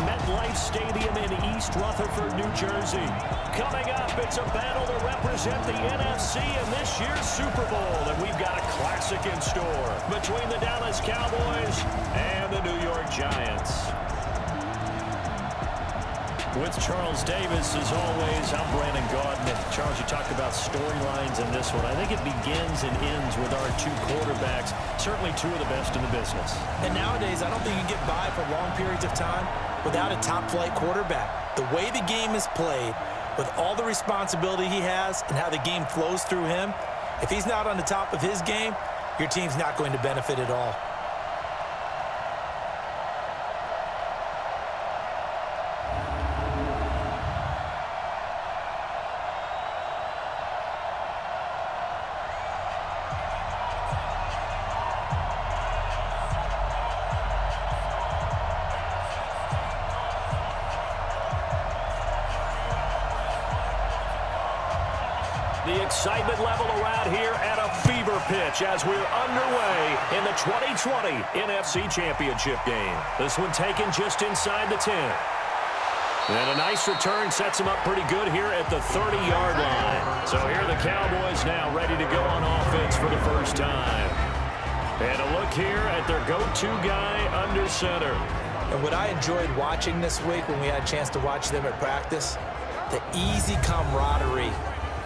MetLife Stadium in East Rutherford, New Jersey. Coming up, it's a battle to represent the NFC in this year's Super Bowl, and we've got a classic in store between the Dallas Cowboys and the New York Giants. With Charles Davis, as always, I'm Brandon Gaudin. And Charles, you talked about storylines in this one. I think it begins and ends with our two quarterbacks, certainly two of the best in the business. And nowadays, I don't think you can get by for long periods of time without a top-flight quarterback. The way the game is played, with all the responsibility he has and how the game flows through him, if he's not on the top of his game, your team's not going to benefit at all. The excitement level around here at a fever pitch as we're underway in the 2020 NFC Championship game. This one taken just inside the 10. And a nice return sets them up pretty good here at the 30-yard line. So here are the Cowboys now ready to go on offense for the first time. And a look here at their go-to guy under center. And what I enjoyed watching this week when we had a chance to watch them at practice, the easy camaraderie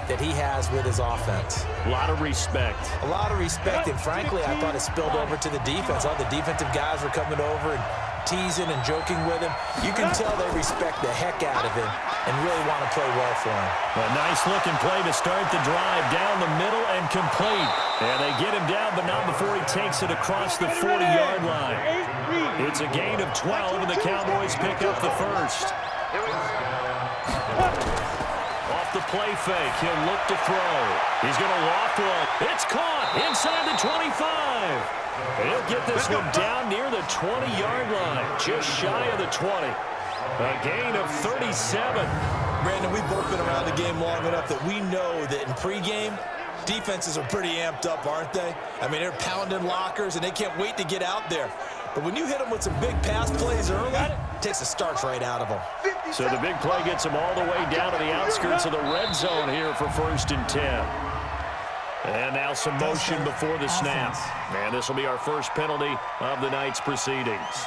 that he has with his offense. A lot of respect. A lot of respect, and frankly, I thought it spilled over to the defense. All the defensive guys were coming over and teasing and joking with him. You can tell they respect the heck out of him and really want to play well for him. A nice-looking play to start the drive down the middle and complete. And they get him down, but not before he takes it across the 40-yard line. It's a gain of 12, and the Cowboys pick up the first. The play fake. He'll look to throw. He's going to loft one. It's caught inside the 25. He'll get this one down near the 20-yard line, just shy of the 20. A gain of 37. Brandon, we've both been around the game long enough that we know that in pregame, defenses are pretty amped up, aren't they? I mean, they're pounding lockers, and they can't wait to get out there. But when you hit them with some big pass plays early, it takes the starch right out of them. So the big play gets them all the way down to the outskirts of the red zone here for 1st and 10. And now some motion before the snap. And this will be our first penalty of the night's proceedings.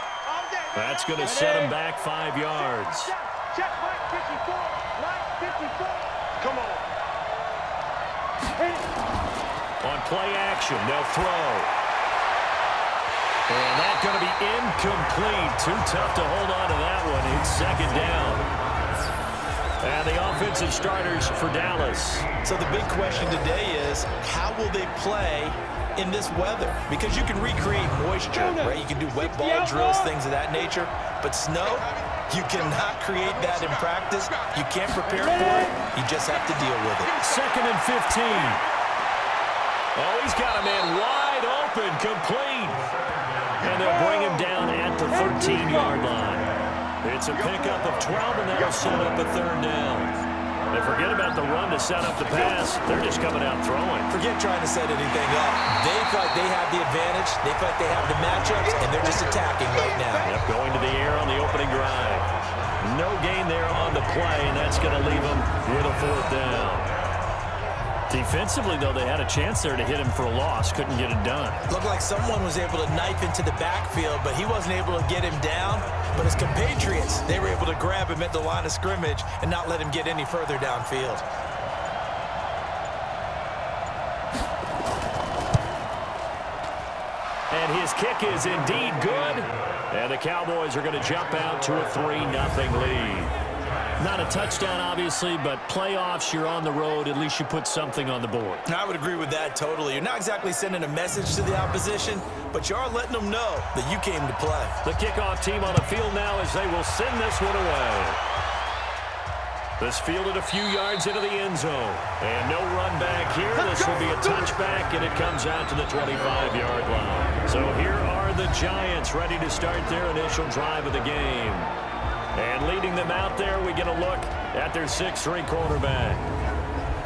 That's going to set them back 5 yards. Check line 54. Line 54. Come on. On play action, they'll throw. And that's going to be incomplete. Too tough to hold on to that one. It's 2nd down. And the offensive starters for Dallas. So the big question today is, how will they play in this weather? Because you can recreate moisture, right? You can do wet ball drills, things of that nature. But snow, you cannot create that in practice. You can't prepare for it. You just have to deal with it. 2nd and 15. Oh, he's got a man wide open, complete. And they'll bring him down at the 13-yard line. It's a pickup of 12, and that'll set up a 3rd down. And forget about the run to set up the pass. They're just coming out throwing. Forget trying to set anything up. They feel like they have the advantage. They feel like they have the matchups, and they're just attacking right now. Yep, going to the air on the opening drive. No gain there on the play, and that's going to leave them with a 4th down. Defensively, though, they had a chance there to hit him for a loss. Couldn't get it done. Looked like someone was able to knife into the backfield, but he wasn't able to get him down. But his compatriots, they were able to grab him at the line of scrimmage and not let him get any further downfield. And his kick is indeed good. And the Cowboys are going to jump out to a 3-0 lead. Not a touchdown, obviously, but playoffs, you're on the road. At least you put something on the board. I would agree with that totally. You're not exactly sending a message to the opposition, but you are letting them know that you came to play. The kickoff team on the field now as they will send this one away. This fielded a few yards into the end zone. And no run back here. This will be a touchback, and it comes out to the 25-yard line. So here are the Giants ready to start their initial drive of the game. And leading them out there, we get a look at their 6'3" quarterback.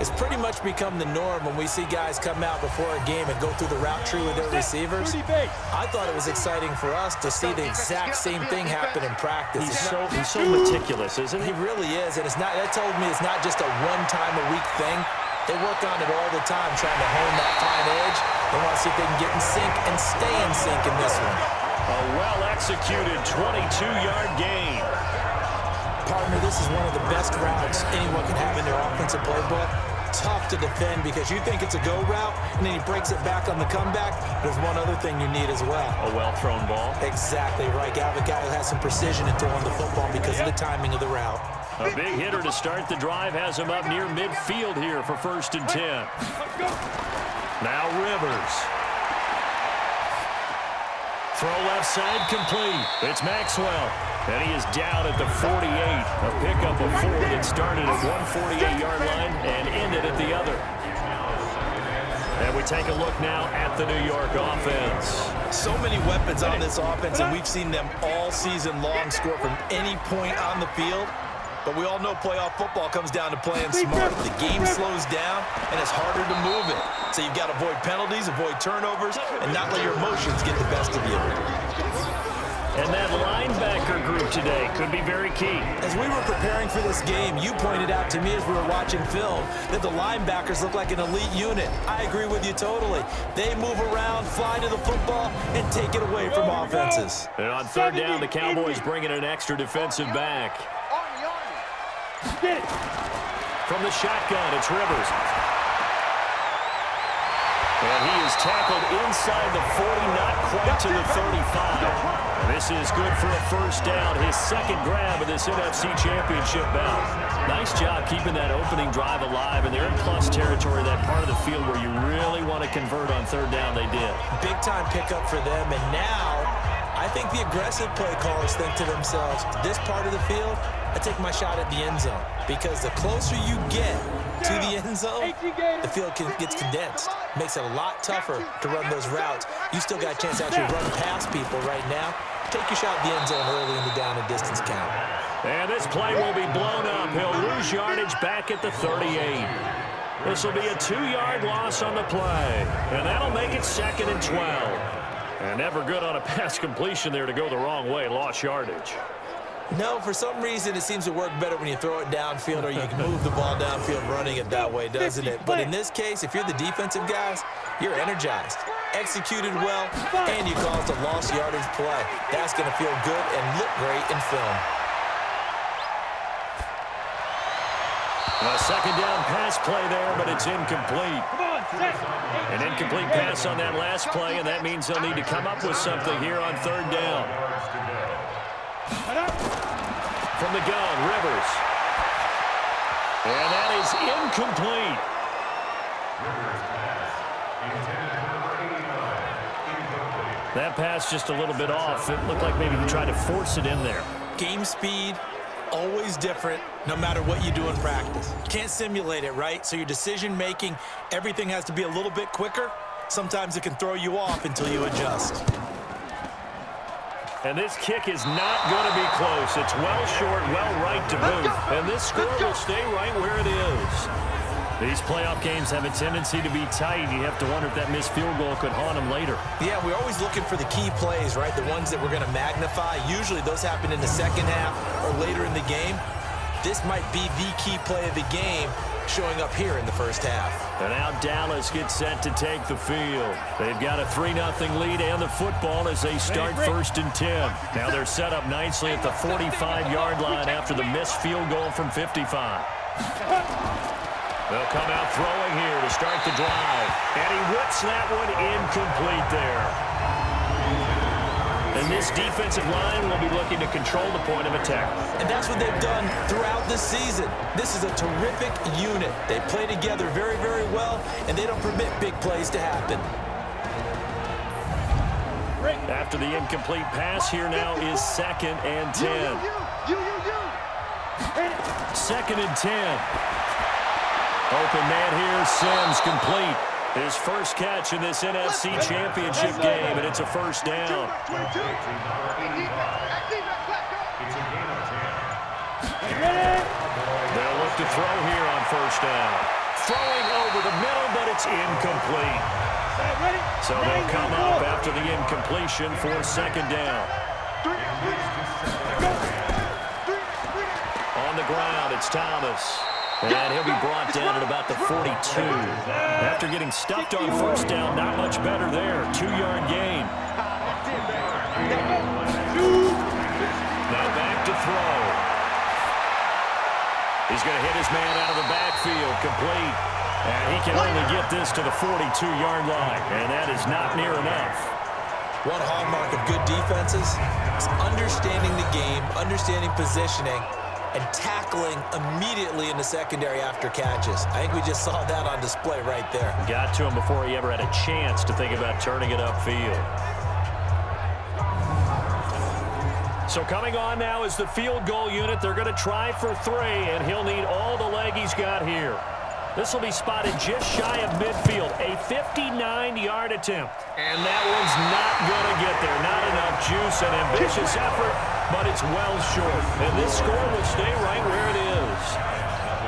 It's pretty much become the norm when we see guys come out before a game and go through the route tree with their receivers. I thought it was exciting for us to see the exact same thing happen in practice. He's so meticulous, isn't he? He really is, and that told me it's not just a one-time-a-week thing. They work on it all the time, trying to hone that fine edge. They want to see if they can get in sync and stay in sync in this one. A well-executed 22-yard gain. Partner, this is one of the best routes anyone can have in their offensive playbook. Tough to defend because you think it's a go route, and then he breaks it back on the comeback. There's one other thing you need as well. A well-thrown ball. Exactly right. You have a guy who has some precision in throwing the football because of the timing of the route. A big hitter to start the drive has him up near midfield here for 1st and 10. Now Rivers. Throw left side complete. It's Maxwell. And he is down at the 48. A pickup of 4 that started at one 48-yard line and ended at the other. And we take a look now at the New York offense. So many weapons on this offense, and we've seen them all season long score from any point on the field. But we all know playoff football comes down to playing smart. The game slows down, and it's harder to move it. So you've got to avoid penalties, avoid turnovers, and not let your emotions get the best of you. And that linebacker group today could be very key. As we were preparing for this game, you pointed out to me as we were watching film that the linebackers look like an elite unit. I agree with you totally. They move around, fly to the football, and take it away from offenses. And on 3rd down, the Cowboys bring in an extra defensive back. From the shotgun, it's Rivers. And he is tackled inside the 40, not quite to the 35. And this is good for a 1st down, his 2nd grab of this NFC Championship bout. Nice job keeping that opening drive alive, and they're in plus territory, that part of the field where you really want to convert on 3rd down. They did. Big-time pickup for them, and now I think the aggressive play callers think to themselves, this part of the field, I take my shot at the end zone, because the closer you get to the end zone, the field gets condensed. Makes it a lot tougher to run those routes. You still got a chance to actually run past people right now. Take your shot at the end zone early in the down and distance count. And this play will be blown up. He'll lose yardage back at the 38. This will be a 2-yard loss on the play, and that'll make it 2nd and 12. And never good on a pass completion there to go the wrong way. Lost yardage. No, for some reason, it seems to work better when you throw it downfield or you can move the ball downfield running it that way, doesn't it? But in this case, if you're the defensive guys, you're energized, executed well, and you caused a lost yardage play. That's going to feel good and look great in film. A 2nd down pass play there, but it's incomplete. An incomplete pass on that last play, and that means they'll need to come up with something here on 3rd down. From the gun, Rivers. And that is incomplete. That pass just a little bit off. It looked like maybe he tried to force it in there. Game speed, always different, no matter what you do in practice. Can't simulate it, right? So your decision-making, everything has to be a little bit quicker. Sometimes it can throw you off until you adjust. And this kick is not going to be close. It's well short, well right to boot. And this score will stay right where it is. These playoff games have a tendency to be tight. You have to wonder if that missed field goal could haunt them later. Yeah, we're always looking for the key plays, right? The ones that we're going to magnify. Usually those happen in the 2nd half or later in the game. This might be the key play of the game showing up here in the 1st half. And now Dallas gets set to take the field. They've got a 3-0 lead and the football as they start 1st and 10. Now they're set up nicely at the 45-yard line after the missed field goal from 55. They'll come out throwing here to start the drive. And he whips that one incomplete there. And this defensive line will be looking to control the point of attack. And that's what they've done throughout this season. This is a terrific unit. They play together very, very well, and they don't permit big plays to happen. After the incomplete pass, here now is 2nd and 10. 2nd and 10. Open man here, Sims complete. His first catch in this NFC Championship game, and it's a 1st down. They'll look to throw here on 1st down. Throwing over the middle, but it's incomplete. So they'll come up after the incompletion for second down. On the ground, it's Thomas. And he'll be brought down at about the 42. After getting stuffed on first down, not much better there. 2-yard gain. Now back to throw. He's going to hit his man out of the backfield, complete. And he can only get this to the 42-yard line, and that is not near enough. One hallmark of good defenses is understanding the game, understanding positioning, and tackling immediately in the secondary after catches. I think we just saw that on display right there. Got to him before he ever had a chance to think about turning it upfield. So coming on now is the field goal unit. They're going to try for 3, and he'll need all the leg he's got here. This will be spotted just shy of midfield, a 59-yard attempt. And that one's not going to get there. Not enough juice, an ambitious effort, but it's well short. And this score will stay right where it is.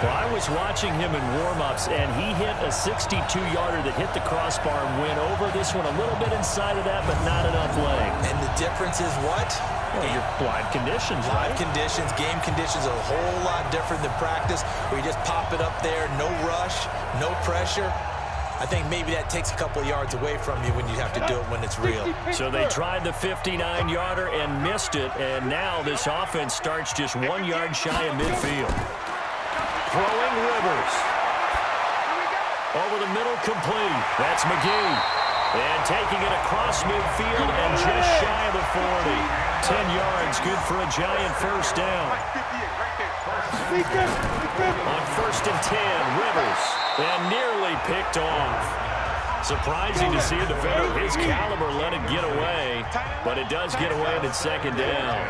Well, I was watching him in warm-ups, and he hit a 62-yarder that hit the crossbar and went over. This one a little bit inside of that, but not enough leg. And the difference is what? Well, your live conditions, right? Live conditions, game conditions are a whole lot different than practice, where you just pop it up there, no rush, no pressure. I think maybe that takes a couple of yards away from you when you have to do it when it's real. So they tried the 59-yarder and missed it, and now this offense starts just 1 yard shy of midfield. Throwing Rivers. Over the middle, complete. That's McGee. And taking it across midfield and just shy of the 40. 10 yards, good for a giant first down. On 1st and 10, Rivers. And nearly picked off. Surprising to see a defender of his caliber let it get away, but it does get away at second down.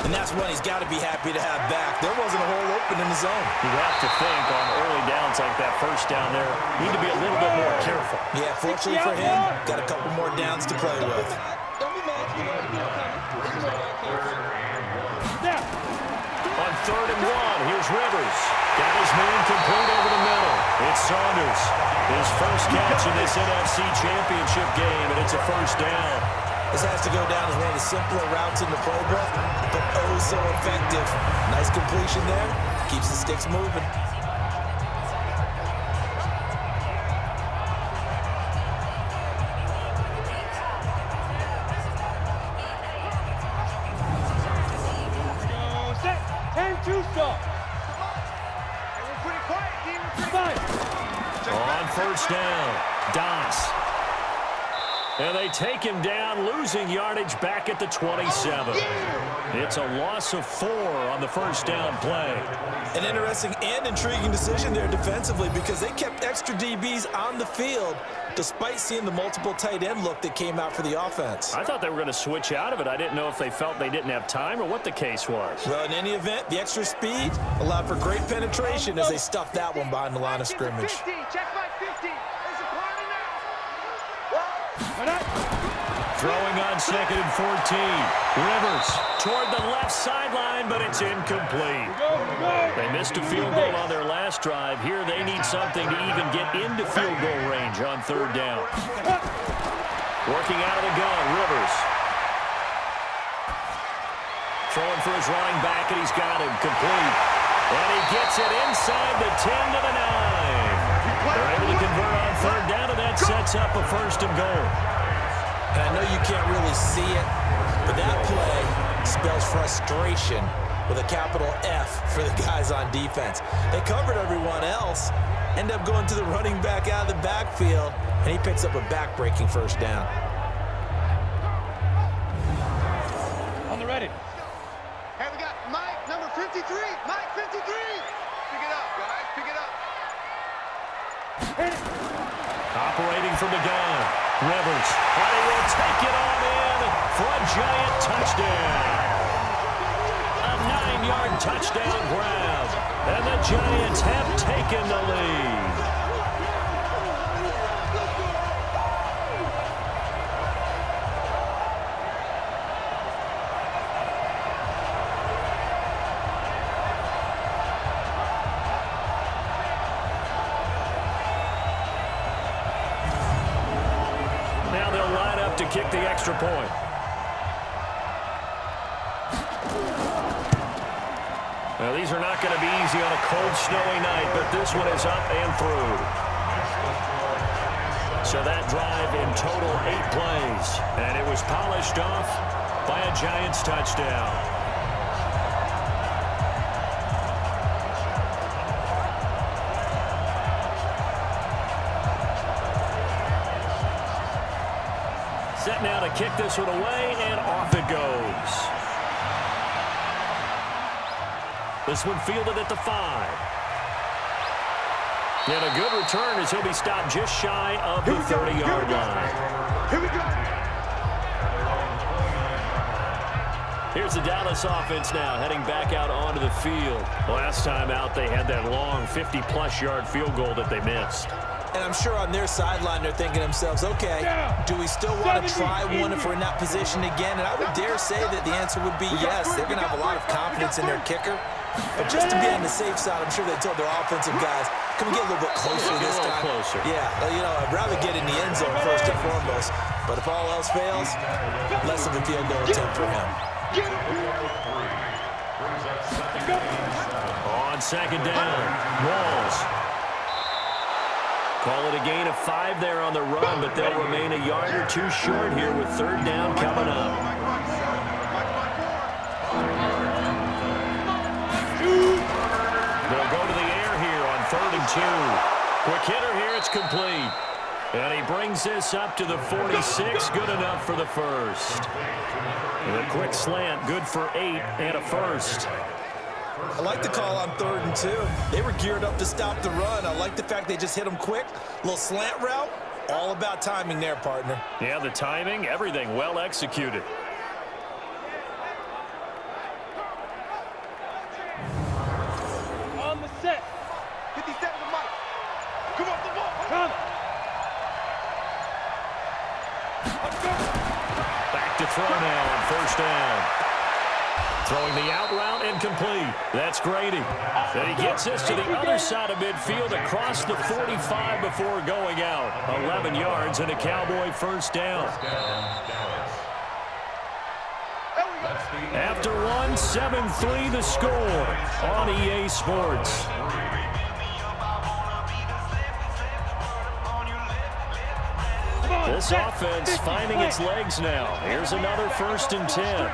And that's one he's got to be happy to have back. There wasn't a hole open in the zone. You have to think on early downs like that first down there, need to be a little bit more careful. Yeah, fortunately for him, got a couple more downs to play with. On 3rd and 1, here's Rivers. Got his man complete over the middle. It's Saunders. His first catch in this NFC Championship game, and it's a first down. This has to go down as one of the simpler routes in the playbook, but oh so effective. Nice completion there. Keeps the sticks moving. On first down, Doss. And they take him down, losing yardage back at the 27. It's a loss of 4 on the first down play. An interesting and intriguing decision there defensively, because they kept extra DBs on the field despite seeing the multiple tight end look that came out for the offense. I thought they were going to switch out of it. I didn't know if they felt they didn't have time or what the case was. Well, in any event, the extra speed allowed for great penetration as they stuffed that one behind the line of scrimmage. Throwing on 2nd and 14. Rivers toward the left sideline, but it's incomplete. They missed a field goal on their last drive. Here they need something to even get into field goal range on 3rd down. Working out of the gun, Rivers. Throwing for his running back, and he's got him complete. And he gets it inside the 10 to the 9. They're able to convert on 3rd down, and that sets up a 1st and goal. And I know you can't really see it, but that play spells frustration with a capital F for the guys on defense. They covered everyone else, end up going to the running back out of the backfield, and he picks up a back-breaking first down. On the ready. Hey, we got Mike, number 53. Mike, 53. Pick it up, guys. Pick it up. Hit it. Operating from the gun. Rivers, but he will take it on in for a giant touchdown. A 9-yard touchdown grab, and the Giants have taken the lead. to kick the extra point. Now, these are not going to be easy on a cold, snowy night, but this one is up and through. So that drive in total 8 plays, and it was polished off by a Giants touchdown. Set now to kick this one away, and off it goes. This one fielded at the 5. And a good return as he'll be stopped just shy of the 30-yard line. Here we go. Here's the Dallas offense now heading back out onto the field. Last time out, they had that long 50-plus yard field goal that they missed. And I'm sure on their sideline they're thinking to themselves, okay, do we still want to try one if we're in that position again? And I would dare say that the answer would be yes. They're going to have a lot of confidence in their kicker. But just to be on the safe side, I'm sure they told their offensive guys, can we get a little bit closer this time? Closer. Yeah, you know, I'd rather get in the end zone first and foremost. But if all else fails, less of a field goal attempt for him. On second down, Walls. Call it a gain of 5 there on the run, but they'll remain a yard or 2 short here with third down coming up. They'll go to the air here on 3rd and 2. Quick hitter here, it's complete. And he brings this up to the 46, good enough for the first. And a quick slant, good for 8 and a first. I like the call on 3rd and 2. They were geared up to stop the run. I like the fact they just hit them quick. Little slant route. All about timing there, partner. Yeah, the timing, everything well executed. On the set. 57 to Mike. Come on, the ball. Come. Back to throw now on first down. Throwing the out route incomplete. That's Grady. And he gets this to the other side of midfield across the 45 before going out. 11 yards and a Cowboy first down. After one, 7-3 the score on EA Sports. This offense finding its legs now. Here's another 1st and 10.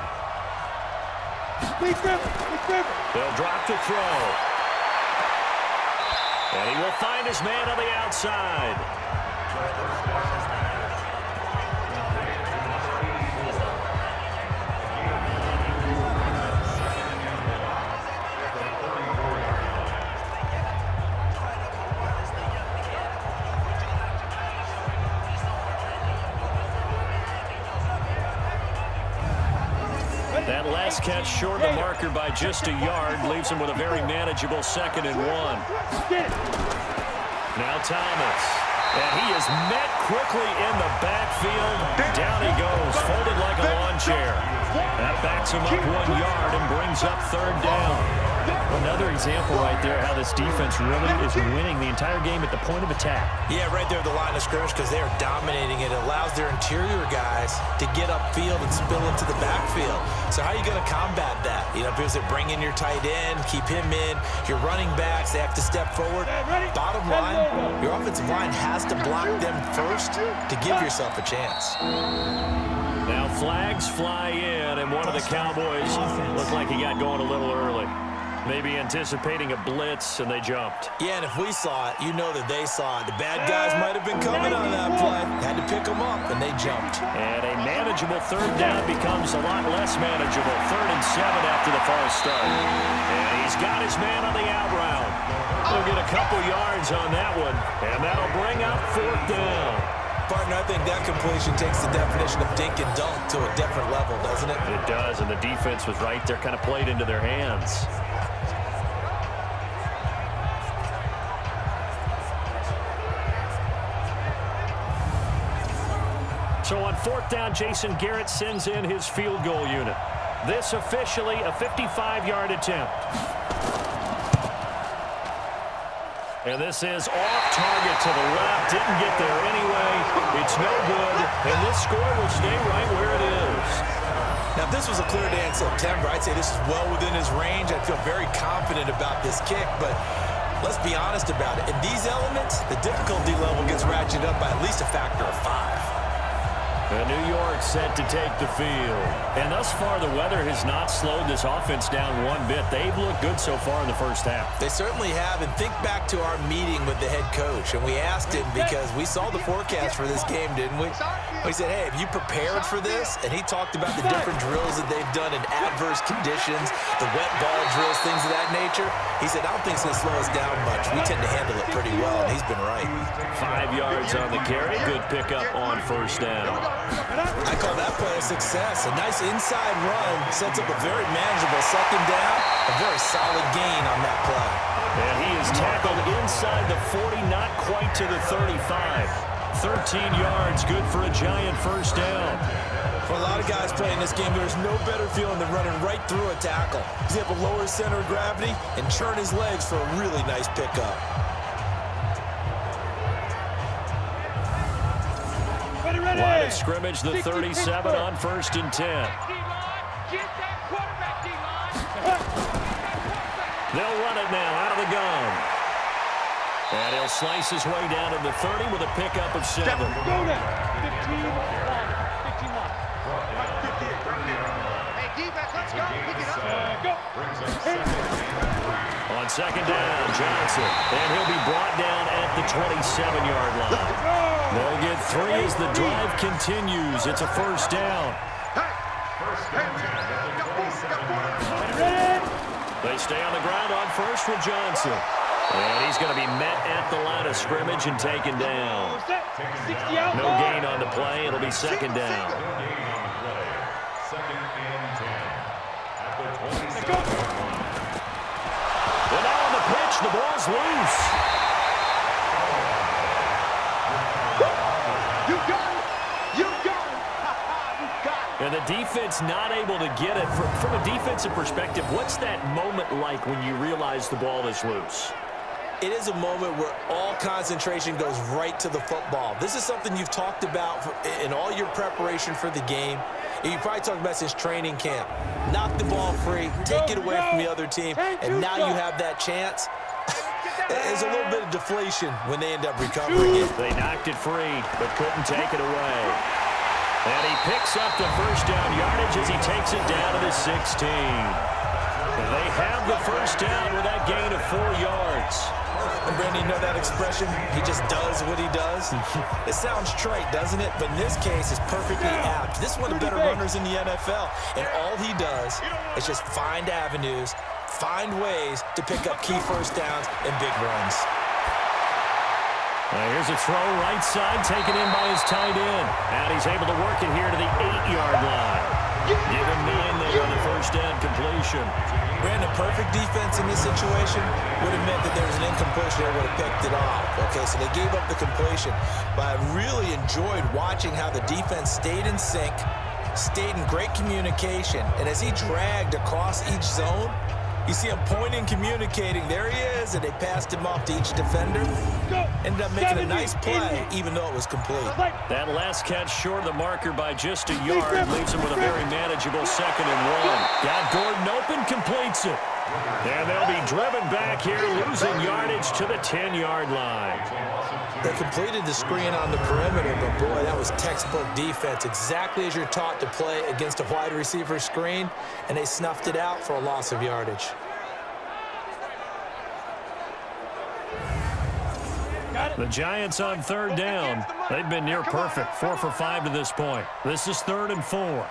They'll drop the throw. And he will find his man on the outside. That last catch short of the marker by just a yard leaves him with a very manageable 2nd and 1. Now Thomas. And he is met quickly in the backfield. Down he goes, folded like a lawn chair. That backs him up 1 yard and brings up 3rd down. Another example right there how this defense really is winning the entire game at the point of attack. Yeah, right there at the line of scrimmage because they are dominating it. It allows their interior guys to get upfield and spill into the backfield. So how are you going to combat that? You know, because they bring in your tight end, keep him in. Your running backs, they have to step forward. Bottom line, your offensive line has to block them first to give yourself a chance. Now flags fly in, and one of the Cowboys looked like he got going a little early. Maybe anticipating a blitz, and they jumped. Yeah, and if we saw it, you know that they saw it. The bad guys might have been coming on that play. Had to pick them up, and they jumped. And a manageable 3rd down becomes a lot less manageable. 3rd and 7 after the false start. And he's got his man on the out route. He'll get a couple yards on that one, and that'll bring up 4th down. Partner, I think that completion takes the definition of dink and dunk to a different level, doesn't it? It does, and the defense was right there, kind of played into their hands. So on 4th down, Jason Garrett sends in his field goal unit. This officially a 55-yard attempt. And this is off target to the left. Didn't get there anyway. It's no good, and this score will stay right where it is. Now, if this was a clear day in September, I'd say this is well within his range. I'd feel very confident about this kick, but let's be honest about it. In these elements, the difficulty level gets ratcheted up by at least a factor of 5. And New York set to take the field. And thus far, the weather has not slowed this offense down one bit. They've looked good so far in the first half. They certainly have. And think back to our meeting with the head coach. And we asked him, because we saw the forecast for this game, didn't we? We said, hey, have you prepared for this? And he talked about the different drills that they've done in adverse conditions, the wet ball drills, things of that nature. He said, I don't think it's going to slow us down much. We tend to handle it pretty well, and he's been right. 5 yards on the carry. Good pickup on first down. I call that play a success. A nice inside run sets up a very manageable second down, a very solid gain on that play. And he is tackled inside the 40, not quite to the 35. 13 yards, good for a Giant first down. For a lot of guys playing this game, there's no better feeling than running right through a tackle. He's able to lower his center of gravity and churn his legs for a really nice pickup. Line of scrimmage, the 37 on 1st and 10. They'll run it now out of the gun. And he'll slice his way down to the 30 with a pickup of 7. Go now. 15 line. Hey, defense, let's go. Pick it up. Go. On second down, Johnson. And he'll be brought down at the 27-yard line. They'll get 3 as the drive continues. It's a first down. They stay on the ground on first with Johnson. And he's going to be met at the line of scrimmage and taken down. No gain on the play. It'll be second down. And now on the pitch, the ball's loose. And the defense not able to get it. From a defensive perspective, what's that moment like when you realize the ball is loose? It is a moment where all concentration goes right to the football. This is something you've talked about in all your preparation for the game. And you probably talked about since training camp. Knock the ball free, take it away from the other team, and now you have that chance. There's a little bit of deflation when they end up recovering it. They knocked it free, but couldn't take it away. And he picks up the first down yardage as he takes it down to the 16. They have the first down with that gain of 4 yards. And Brandon, you know that expression? He just does what he does. It sounds trite, doesn't it? But in this case, it's perfectly apt. This is one of the better runners in the NFL. And all he does is just find avenues, find ways to pick up key first downs and big runs. Here's a throw right side, taken in by his tight end. And he's able to work it here to the 8-yard line. Give him 9 there on the first down completion. Brandon, perfect defense in this situation would have meant that there was an incompletion. They would have picked it off. Okay, so they gave up the completion. But I really enjoyed watching how the defense stayed in sync, stayed in great communication. And as he dragged across each zone, you see him pointing, communicating. There he is, and they passed him off to each defender. Ended up making a nice play, even though it was complete. That last catch short of the marker by just a yard leaves him with a very manageable 2nd and 1. Got Gordon open, completes it. And they'll be driven back here, losing yardage to the 10-yard line. They completed the screen on the perimeter, but boy, that was textbook defense, exactly as you're taught to play against a wide receiver screen, and they snuffed it out for a loss of yardage. The Giants on 3rd down. They've been near perfect, 4 for 5 to this point. This is 3rd and 4.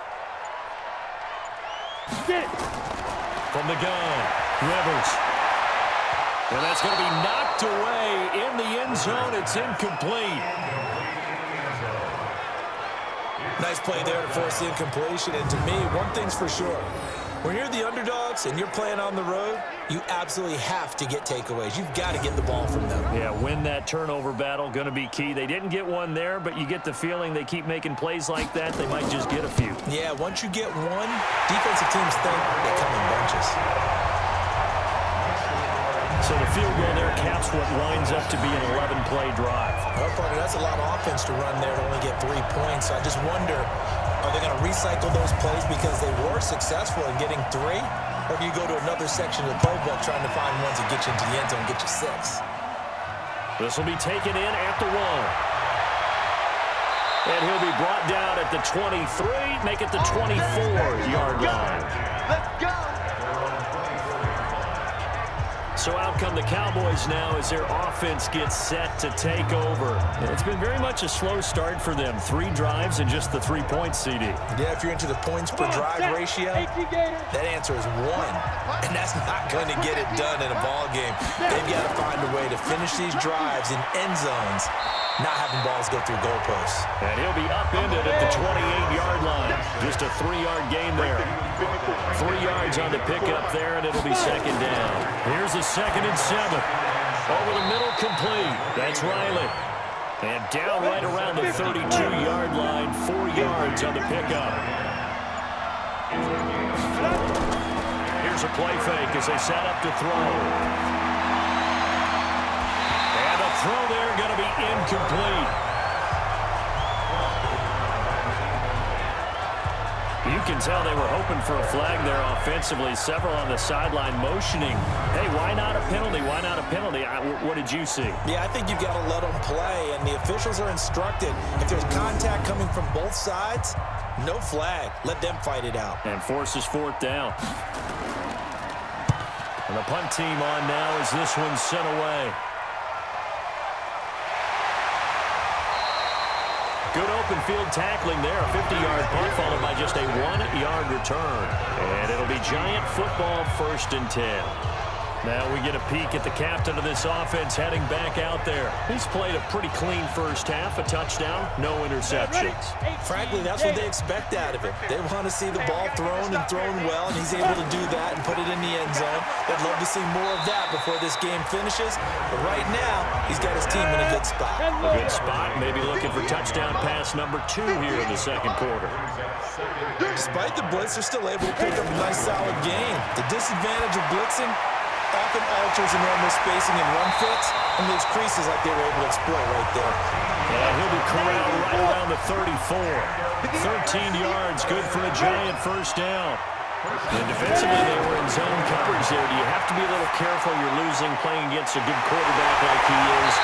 From the gun, Rivers. And that's going to be knocked away in the end zone. It's incomplete. Nice play there to force the incompletion. And to me, one thing's for sure. When you're the underdogs and you're playing on the road, you absolutely have to get takeaways. You've got to get the ball from them. Yeah, win that turnover battle, going to be key. They didn't get one there, but you get the feeling they keep making plays like that, they might just get a few. Yeah, once you get one, defensive teams think they come in bunches. So the field goal there caps what winds up to be an 11-play drive. Well, partner, that's a lot of offense to run there to only get 3 points. So I just wonder, are they going to recycle those plays because they were successful in getting 3? Or do you go to another section of the playbook trying to find ones that get you into the end zone and get you 6? This will be taken in at the 1. And he'll be brought down at the 23, make it the 24-yard line. Let's go. So out come the Cowboys now as their offense gets set to take over. It's been very much a slow start for them. 3 drives and just the 3 points, CD. Yeah, if you're into the points per drive ratio, that answer is 1. And that's not going to get it done in a ball game. They've got to find a way to finish these drives in end zones, not having balls go through goalposts. And he'll be upended at the 28-yard line. Just a 3-yard gain there. 3 yards on the pickup there, and it'll be second down. Here's the 2nd and 7. Over the middle, complete. That's Riley. And down right around the 32-yard line. 4 yards on the pickup. Here's a play fake as they set up to throw. And the throw there going to be incomplete. You can tell they were hoping for a flag there offensively. Several on the sideline motioning. Hey, why not a penalty? Why not a penalty? What did you see? Yeah, I think you've got to let them play, and the officials are instructed. If there's contact coming from both sides, no flag. Let them fight it out. And forces 4th down. And the punt team on now as this one's sent away. Good open field tackling there. A 50-yard punt followed by just a 1-yard return. And it'll be Giant football 1st and 10. Now we get a peek at the captain of this offense heading back out there. He's played a pretty clean first half. A touchdown, no interceptions. Frankly, that's what they expect out of him. They want to see the ball thrown and thrown well, and he's able to do that and put it in the end zone. They'd love to see more of that before this game finishes. But right now, he's got his team in a good spot. A good spot, maybe looking for touchdown pass number 2 here in the 2nd quarter. Despite the blitz, they're still able to pick up a nice, solid gain. The disadvantage of blitzing often alters the normal spacing and run fits, and leaves creases like they were able to exploit right there. And he'll be corralled right around the 34. 13 yards, good for a Giant first down. And defensively, they were in zone coverage there. Do you have to be a little careful? You're losing playing against a good quarterback like he is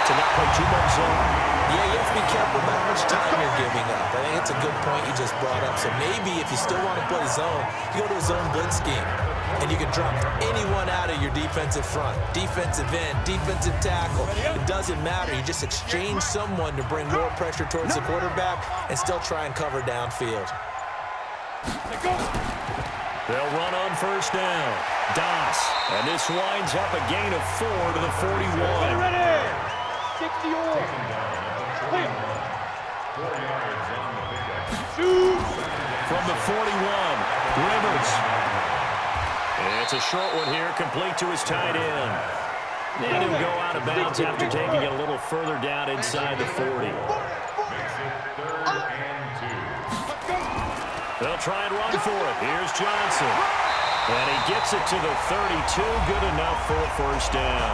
to not play too much zone? Yeah, you have to be careful about how much time you're giving up. I think it's a good point you just brought up. So maybe if you still want to play zone, you go to a zone blitz scheme. And you can drop anyone out of your defensive front, defensive end, defensive tackle. It doesn't matter. You just exchange someone to bring more pressure towards the quarterback and still try and cover downfield. They'll run on first down. Das. And this winds up a gain of 4 to the 41. 60 yards. From the 41, Rivers. It's a short one here, complete to his tight end. And he'll go out of bounds after taking it a little further down inside the 40. They'll try and run for it. Here's Johnson. And he gets it to the 32. Good enough for a first down.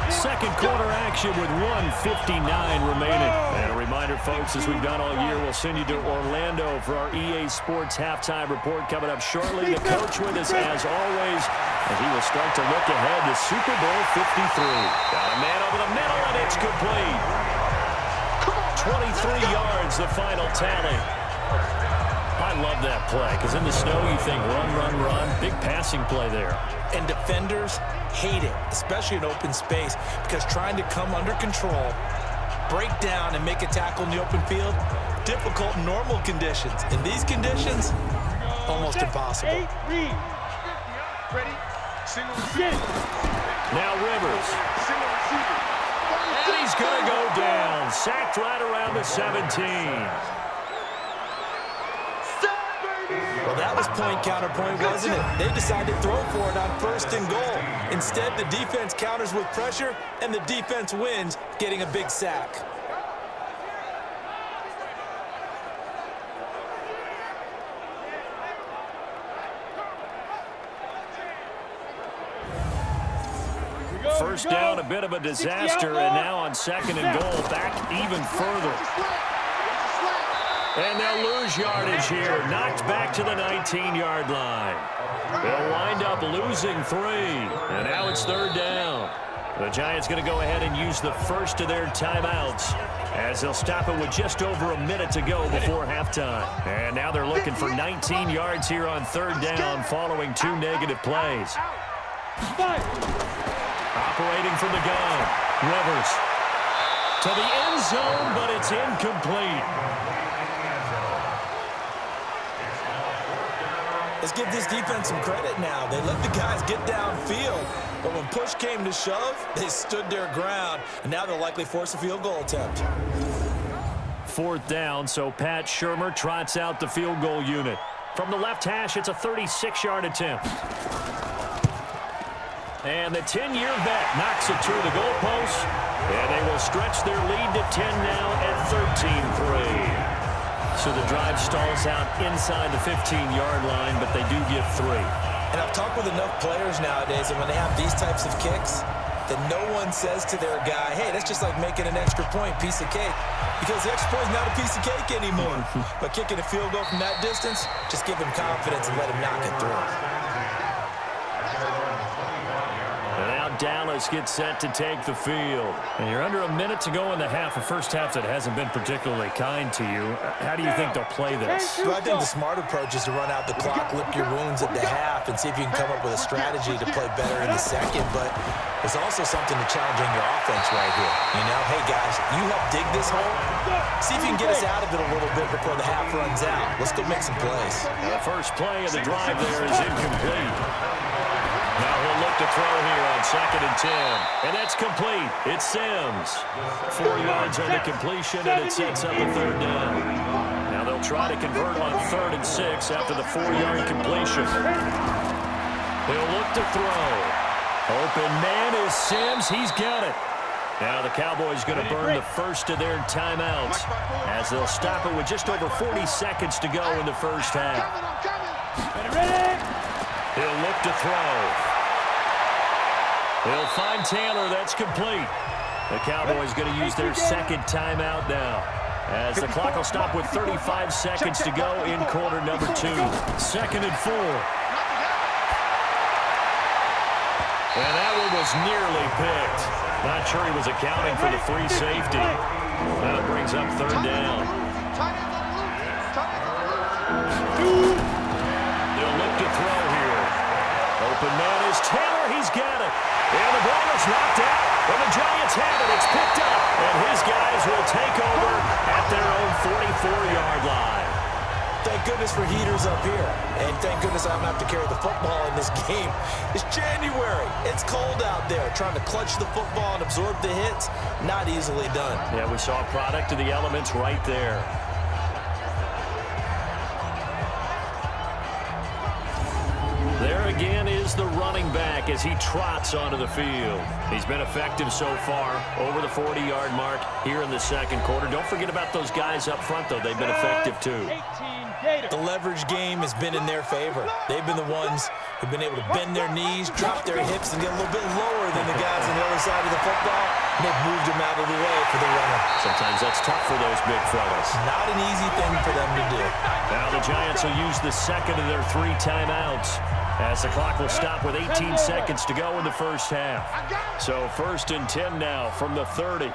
2nd quarter action with 1:59 remaining. And a reminder, folks, as we've done all year, we'll send you to Orlando for our EA Sports halftime report coming up shortly. The coach with us, as always, and he will start to look ahead to Super Bowl 53. Got a man over the middle, and it's complete. 23 yards, the final tally. I love that play, because in the snow you think run, run, run. Big passing play there. And defenders hate it, especially in open space, because trying to come under control, break down, and make a tackle in the open field, difficult in normal conditions. In these conditions, almost impossible. Ready? Single receiver. Now Rivers. Single receiver. And he's going to go down. Sacked right around the 17. Well, that was point counterpoint, wasn't it? They decided to throw for it on 1st and goal. Instead, the defense counters with pressure, and the defense wins, getting a big sack. first down, a bit of a disaster, and now on second and goal, back even further. And they'll lose yardage here, knocked back to the 19-yard line. They'll wind up losing 3, and now it's third down. The Giants going to go ahead and use the first of their timeouts as they'll stop it with just over a minute to go before halftime. And now they're looking for 19 yards here on third down following 2 negative plays. Operating from the gun, Rivers to the end zone, but it's incomplete. Let's give this defense some credit now. They let the guys get downfield, but when push came to shove, they stood their ground, and now they'll likely force a field goal attempt. Fourth down, so Pat Shurmur trots out the field goal unit. From the left hash, it's a 36-yard attempt. And the 10-year vet knocks it through the goalpost, and they will stretch their lead to 10 now at 13-3. So the drive stalls out inside the 15-yard line, but they do get 3. And I've talked with enough players nowadays, and when they have these types of kicks, that no one says to their guy, hey, that's just like making an extra point, piece of cake. Because the extra point is not a piece of cake anymore. But kicking a field goal from that distance, just give him confidence and let him knock it through. And now Dallas gets set to take the field. And you're under a minute to go in the half, a first half that hasn't been particularly kind to you. How do you think they'll play this? Well, I think the smart approach is to run out the clock, lick your wounds at the half, and see if you can come up with a strategy to play better in the second. But there's also something to challenging your offense right here. You know, hey, guys, you help dig this hole. See if you can get us out of it a little bit before the half runs out. Let's go make some plays. The first play of the drive there is incomplete. Now he'll look to throw here on second and 10. And that's complete. It's Sims. 4 yards on the completion, and it sets up a third down. Now they'll try to convert on 3rd and 6 after the 4-yard completion. He'll look to throw. Open man is Sims. He's got it. Now the Cowboys going to burn the first of their timeouts as they'll stop it with just over 40 seconds to go in the first half. He'll look to throw. He'll find Taylor. That's complete. The Cowboys going to use their second timeout now as the clock will stop with 35 seconds to go in quarter number 2. 2nd and 4. And that one was nearly picked. Not sure he was accounting for the free safety. That brings up third down. They'll look to throw here. Open man is Taylor. He's got it. And the ball is knocked out. And the Giants have it. It's picked up. And his guys will take over at their own 44-yard line. Thank goodness for heaters up here. And thank goodness I don't have to carry the football in this game. It's January. It's cold out there. Trying to clutch the football and absorb the hits, not easily done. Yeah, we saw a product of the elements right there. There again is the running back as he trots onto the field. He's been effective so far, over the 40-yard mark here in the second quarter. Don't forget about those guys up front, though. They've been effective, too. The leverage game has been in their favor. They've been the ones who've been able to bend their knees, drop their hips, and get a little bit lower than the guys on the other side of the football. And they've moved them out of the way for the runner. Sometimes that's tough for those big fellas. Not an easy thing for them to do. Now the Giants will use the second of their 3 timeouts as the clock will stop with 18 seconds to go in the first half. So 1st and 10 now from the 30.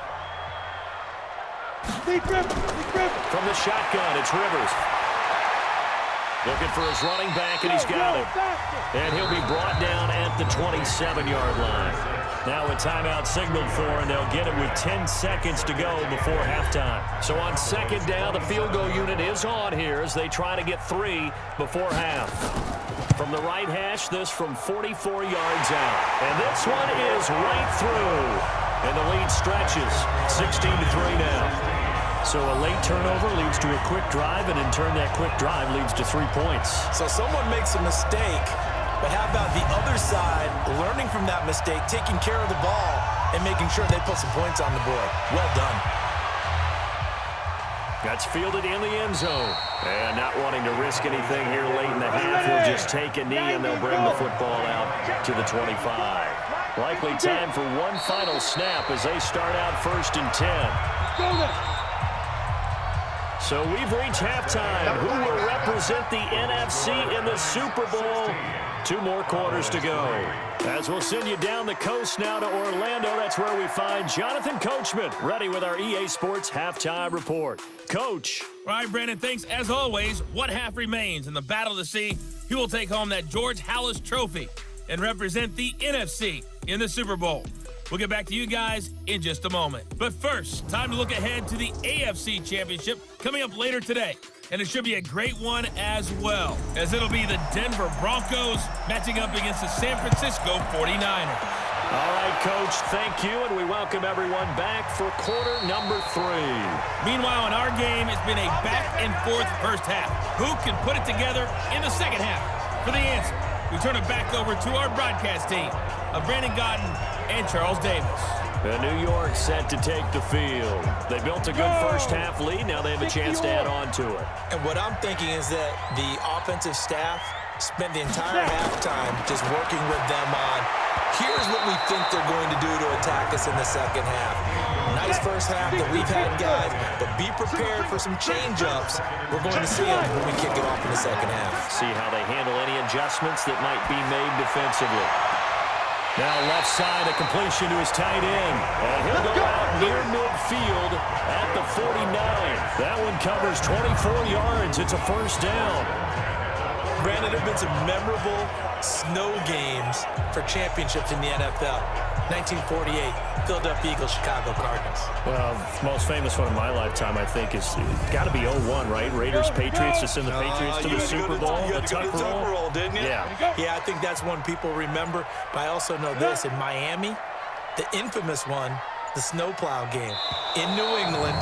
From the shotgun, it's Rivers. Looking for his running back, and he's got it. And he'll be brought down at the 27-yard line. Now a timeout signaled for, and they'll get it with 10 seconds to go before halftime. So on second down, the field goal unit is on here as they try to get 3 before half. From the right hash, this from 44 yards out. And this one is right through. And the lead stretches, 16-3 now. So a late turnover leads to a quick drive, and in turn that quick drive leads to 3 points. So someone makes a mistake, but how about the other side learning from that mistake, taking care of the ball, and making sure they put some points on the board? Well done. That's fielded in the end zone. And not wanting to risk anything here late in the half, he'll just take a knee, and they'll bring the football out to the 25. Likely time for one final snap as they start out 1st and 10. So we've reached halftime. Who will represent the NFC in the Super Bowl? 2 more quarters to go. As we'll send you down the coast now to Orlando, that's where we find Jonathan Coachman, ready with our EA Sports Halftime Report. Coach. All right, Brandon, thanks. As always, one half remains in the battle of the sea. Who will take home that George Halas Trophy and represent the NFC in the Super Bowl? We'll get back to you guys in just a moment. But first, time to look ahead to the AFC Championship coming up later today. And it should be a great one as well, as it'll be the Denver Broncos matching up against the San Francisco 49ers. All right, Coach, thank you, and we welcome everyone back for quarter number 3. Meanwhile, in our game, it's been a back-and-forth first half. Who can put it together in the second half? For the answer, we turn it back over to our broadcast team of Brandon Godden and Charles Davis. New York set to take the field. They built a good first half lead. Now they have a chance to add on to it. And what I'm thinking is that the offensive staff spent the entire halftime just working with them on, here's what we think they're going to do to attack us in the second half. Nice first half that we've had, guys, but be prepared for some change-ups. We're going to see them when we kick it off in the second half. See how they handle any adjustments that might be made defensively. Now left side, a completion to his tight end. And he'll go out near midfield at the 49. That one covers 24 yards. It's a first down. Brandon, there have been some memorable snow games for championships in the NFL. 1948, Philadelphia Eagles, Chicago Cardinals. Well, the most famous one in my lifetime, I think, is got to be 01, right? Raiders, Patriots, to send the Patriots to the Super Bowl. You had to go to the Tuck roll, didn't you? Yeah, I think that's one people remember. But I also know this, in Miami, the infamous one, the snowplow game in New England,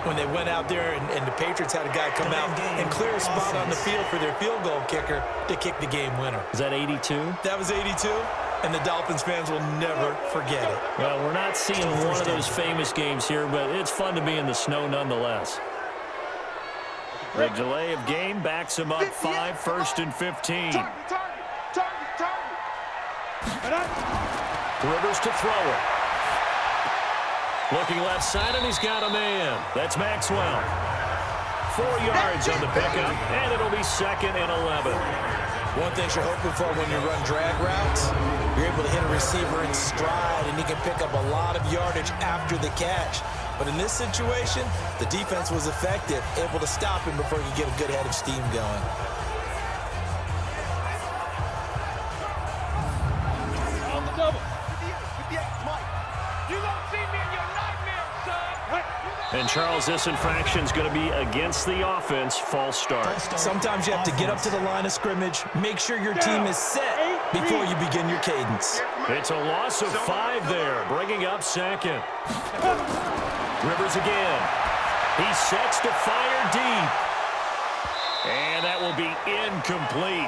when they went out there and the Patriots had a guy come out and clear a spot on the field for their field goal kicker to kick the game winner. Is that 82? That was 82. And the Dolphins fans will never forget it. Well, we're not seeing one of those famous games here, but it's fun to be in the snow nonetheless. The delay of game backs him up 5, 1st and 15. Rivers to throw it. Looking left side, and he's got a man. That's Maxwell. 4 yards on the pickup, and it'll be 2nd and 11. One thing you're hoping for when you run drag routes, you're able to hit a receiver in stride, and he can pick up a lot of yardage after the catch. But in this situation, the defense was effective, able to stop him before he could get a good head of steam going. On the double. Mike, you don't see me in your nightmare, son. And Charles, this infraction's going to be against the offense. False start. Sometimes you have to get up to the line of scrimmage, make sure your team is set before you begin your cadence. It's a loss of 5 there, bringing up 2nd. Rivers again. He sets to fire deep. And that will be incomplete.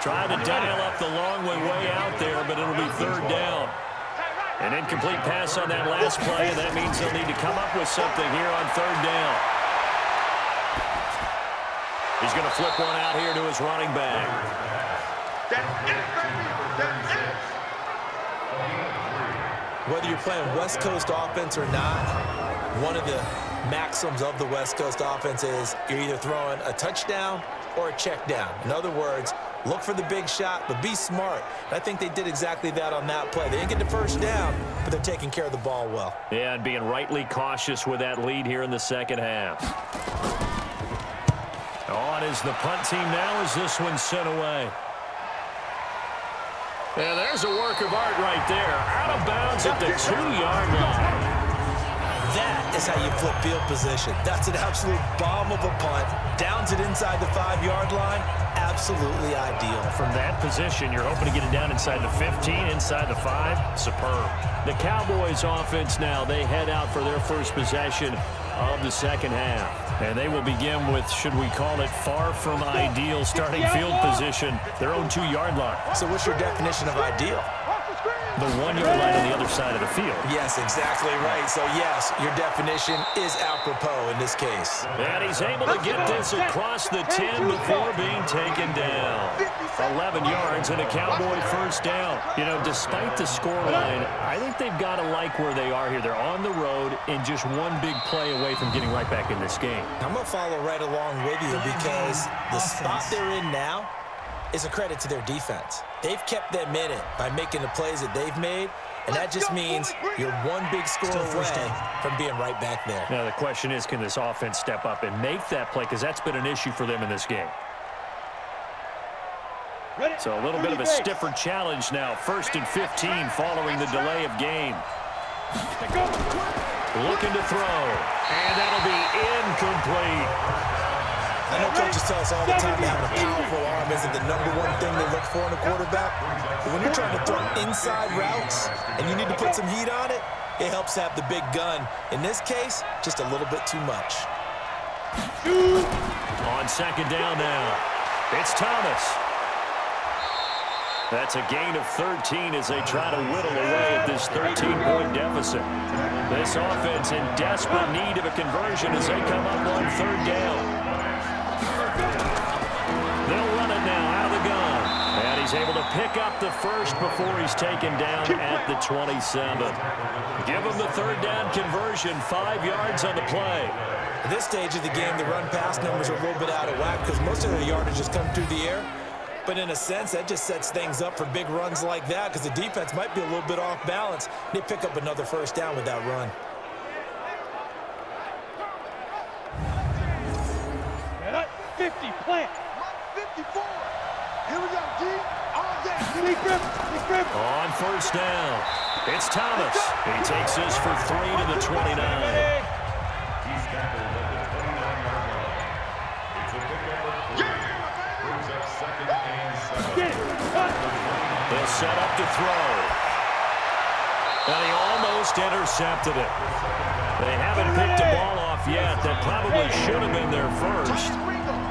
Trying to dial up the long way out there, but it'll be 3rd down. An incomplete pass on that last play, and that means they'll need to come up with something here on 3rd down. He's going to flip one out here to his running back. Whether you're playing West Coast offense or not, one of the maxims of the West Coast offense is you're either throwing a touchdown or a check down. In other words, look for the big shot, but be smart. I think they did exactly that on that play. They didn't get the first down, but they're taking care of the ball well. Yeah, and being rightly cautious with that lead here in the second half. On is the punt team now as this one's sent away. And there's a work of art right there. Out of bounds at the 2-yard line. That is how you flip field position. That's an absolute bomb of a punt. Downs it inside the 5-yard line. Absolutely ideal. From that position, you're hoping to get it down inside the 15, inside the 5. Superb. The Cowboys offense now, they head out for their first possession of the second half. And they will begin with, should we call it, far from ideal starting field position, their own 2-yard line. So what's your definition of ideal? the 1 yard line on the other side of the field. Yes, exactly right. So, yes, your definition is apropos in this case. And he's able to get this across the 10 before being taken down. 11 yards and a Cowboy first down. You know, despite the scoreline, I think they've got to like where they are here. They're on the road and just one big play away from getting right back in this game. I'm going to follow right along with you because the spot they're in now is a credit to their defense. They've kept them in it by making the plays that they've made, and that just means you're one big score away from being right back there. Now, the question is, can this offense step up and make that play? Because that's been an issue for them in this game. So a little bit of a stiffer challenge now. 1st and 15 following the delay of game. Looking to throw. And that'll be incomplete. I know coaches tell us all the time that having a powerful arm isn't the #1 thing they look for in a quarterback. But when you're trying to throw inside routes and you need to put some heat on it, it helps have the big gun. In this case, just a little bit too much. On 2nd down now, it's Thomas. That's a gain of 13 as they try to whittle away at this 13-point deficit. This offense in desperate need of a conversion as they come up on 3rd down. They'll run it now out of the gun. And he's able to pick up the first before he's taken down at the 27. Give him the 3rd down conversion, 5 yards on the play. At this stage of the game, the run-pass numbers are a little bit out of whack because most of the yardage has come through the air. But in a sense, that just sets things up for big runs like that because the defense might be a little bit off balance. They pick up another 1st down with that run. And 50, plant. 54. Here we go, D. All day. Big grip. On 1st down, it's Thomas. He takes this for 3 to the 29. They'll set up to throw. And he almost intercepted it. They haven't picked the ball off yet. That probably should have been their first.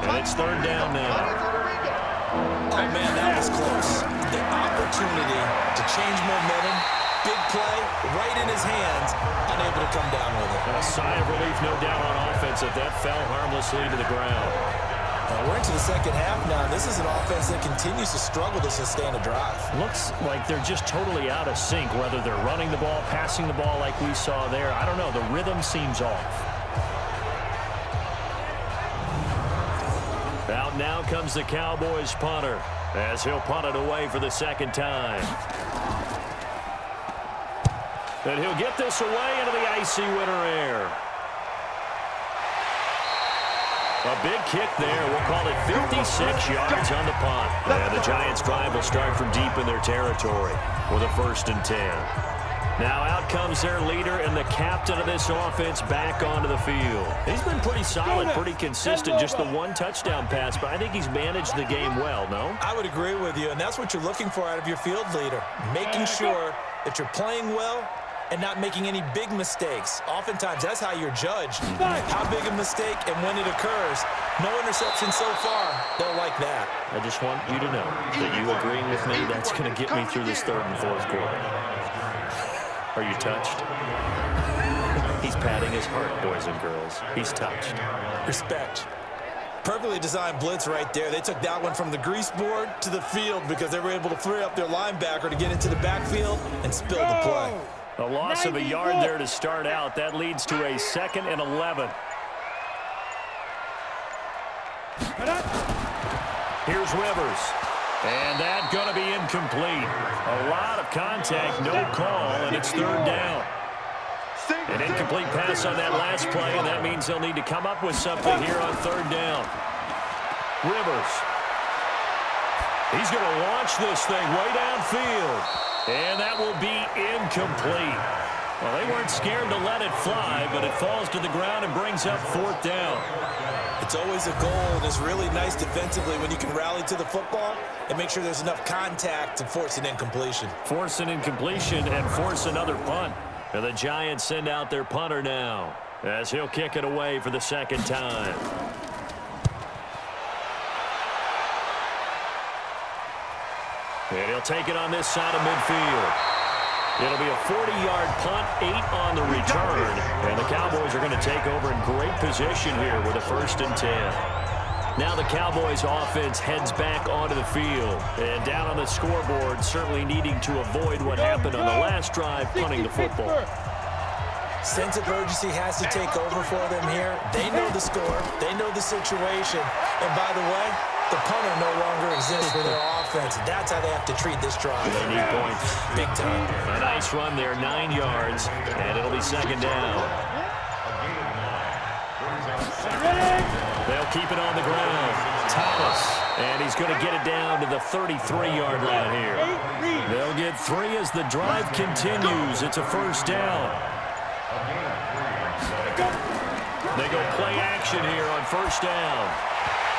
And it's 3rd down now. Oh, man, that was close. The opportunity to change momentum, big play, right in his hands, unable to come down with it. A sigh of relief, no doubt, on offense if that fell harmlessly to the ground. We're into the 2nd half now. This is an offense that continues to struggle to sustain a drive. Looks like they're just totally out of sync, whether they're running the ball, passing the ball like we saw there. I don't know. The rhythm seems off. Out now comes the Cowboys punter as he'll punt it away for the 2nd time. And he'll get this away into the icy winter air. A big kick there. We'll call it 56 yards on the punt. And the Giants' drive will start from deep in their territory with a 1st and 10. Now out comes their leader and the captain of this offense back onto the field. He's been pretty solid, pretty consistent. Just the 1 touchdown pass, but I think he's managed the game well, no? I would agree with you, and that's what you're looking for out of your field leader. Making sure that you're playing well and not making any big mistakes. Oftentimes, that's how you're judged. How big a mistake and when it occurs. No interception so far. They'll like that. I just want you to know that you agreeing with me, that's going to get me through this 3rd and 4th quarter. Are you touched? He's patting his heart, boys and girls. He's touched. Respect. Perfectly designed blitz right there. They took that one from the grease board to the field because they were able to free up their linebacker to get into the backfield and spill the play. A loss of a yard there to start out. That leads to a 2nd and 11. Here's Rivers. And that's going to be incomplete. A lot of contact, no call, and it's 3rd down. An incomplete pass on that last play, and that means they'll need to come up with something here on 3rd down. Rivers. He's going to launch this thing way downfield. And that will be incomplete. Well, they weren't scared to let it fly, but it falls to the ground and brings up 4th down. It's always a goal, and it's really nice defensively when you can rally to the football and make sure there's enough contact to force an incompletion. Force an incompletion and force another punt. And the Giants send out their punter now as he'll kick it away for the 2nd time. And he'll take it on this side of midfield. It'll be a 40-yard punt, 8 on the return. And the Cowboys are going to take over in great position here with a 1st and 10. Now the Cowboys offense heads back onto the field. And down on the scoreboard, certainly needing to avoid what happened on the last drive, punting the football. Sense of urgency has to take over for them here. They know the score. They know the situation. And by the way, the punter no longer exists for their offense. That's how they have to treat this drive. They need points. Big time. A nice run there, 9 yards, and it'll be 2nd down. They'll keep it on the ground. Thomas, and he's going to get it down to the 33-yard line here. They'll get 3 as the drive continues. It's a 1st down. They go play action here on 1st down.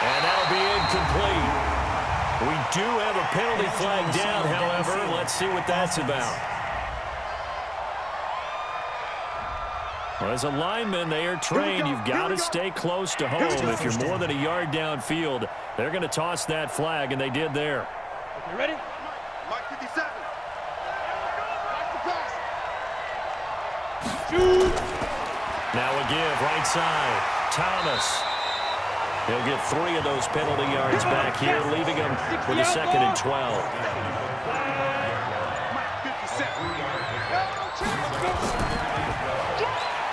And that'll be incomplete. We do have a penalty flag down, however. Let's see what that's about. Well, as a lineman, they are trained. You've got to stay close to home. If you're more than a yard downfield, they're going to toss that flag, and they did there. Okay, ready? Mike 57. Shoot! Now a give, right side. Thomas. He'll get 3 of those penalty yards back here, leaving him with a 2nd and 12.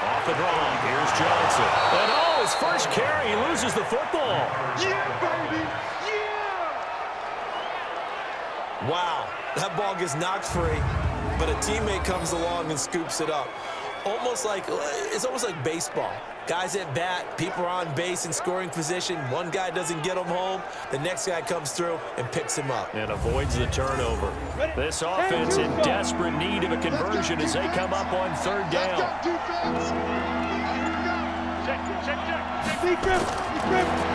Off the draw. Here's Johnson. And oh, his first carry, he loses the football. Yeah, baby! Yeah! Wow, that ball gets knocked free, but a teammate comes along and scoops it up. It's almost like baseball. Guys at bat, people are on base in scoring position. One guy doesn't get him home. The next guy comes through and picks him up. And avoids the turnover. This offense in desperate need of a conversion as they come up on 3rd down.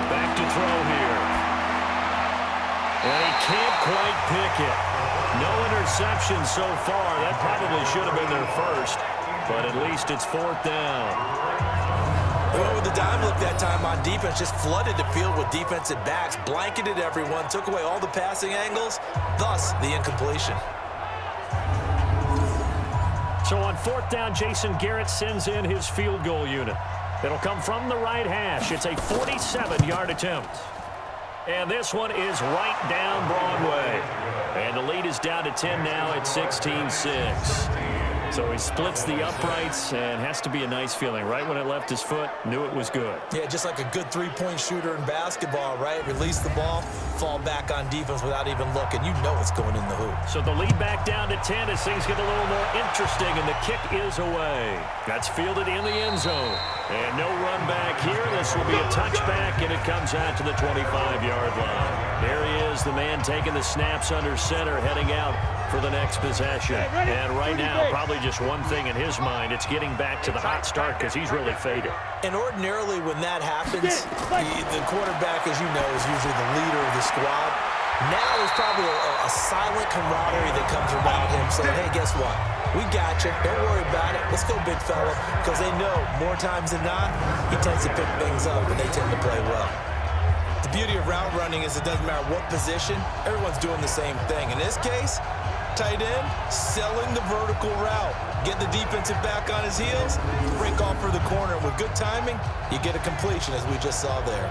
Back to throw here. And he can't quite pick it. No interception so far. That probably should have been their first. But at least it's 4th down. They went with the dime look that time on defense, just flooded the field with defensive backs, blanketed everyone, took away all the passing angles, thus the incompletion. So on 4th down, Jason Garrett sends in his field goal unit. It'll come from the right hash. It's a 47-yard attempt. And this one is right down Broadway. And the lead is down to 10 now at 16-6. So he splits the uprights and has to be a nice feeling. Right when it left his foot, knew it was good. Yeah, just like a good 3-point shooter in basketball, right? Release the ball, fall back on defense without even looking. You know it's going in the hoop. So the lead back down to 10 as things get a little more interesting, and the kick is away. That's fielded in the end zone. And no run back here. This will be a touchback, and it comes out to the 25-yard line. There he is, the man taking the snaps under center, heading out for the next possession. And right now, probably just one thing in his mind, it's getting back to the hot start because he's really faded. And ordinarily when that happens, the quarterback, as you know, is usually the leader of the squad. Now there's probably a silent camaraderie that comes about him saying, hey, guess what? We got you. Don't worry about it. Let's go, big fella. Because they know more times than not, he tends to pick things up and they tend to play well. The beauty of route running is it doesn't matter what position, everyone's doing the same thing. In this case, tight end, selling the vertical route. Get the defensive back on his heels, break off for the corner. With good timing, you get a completion, as we just saw there.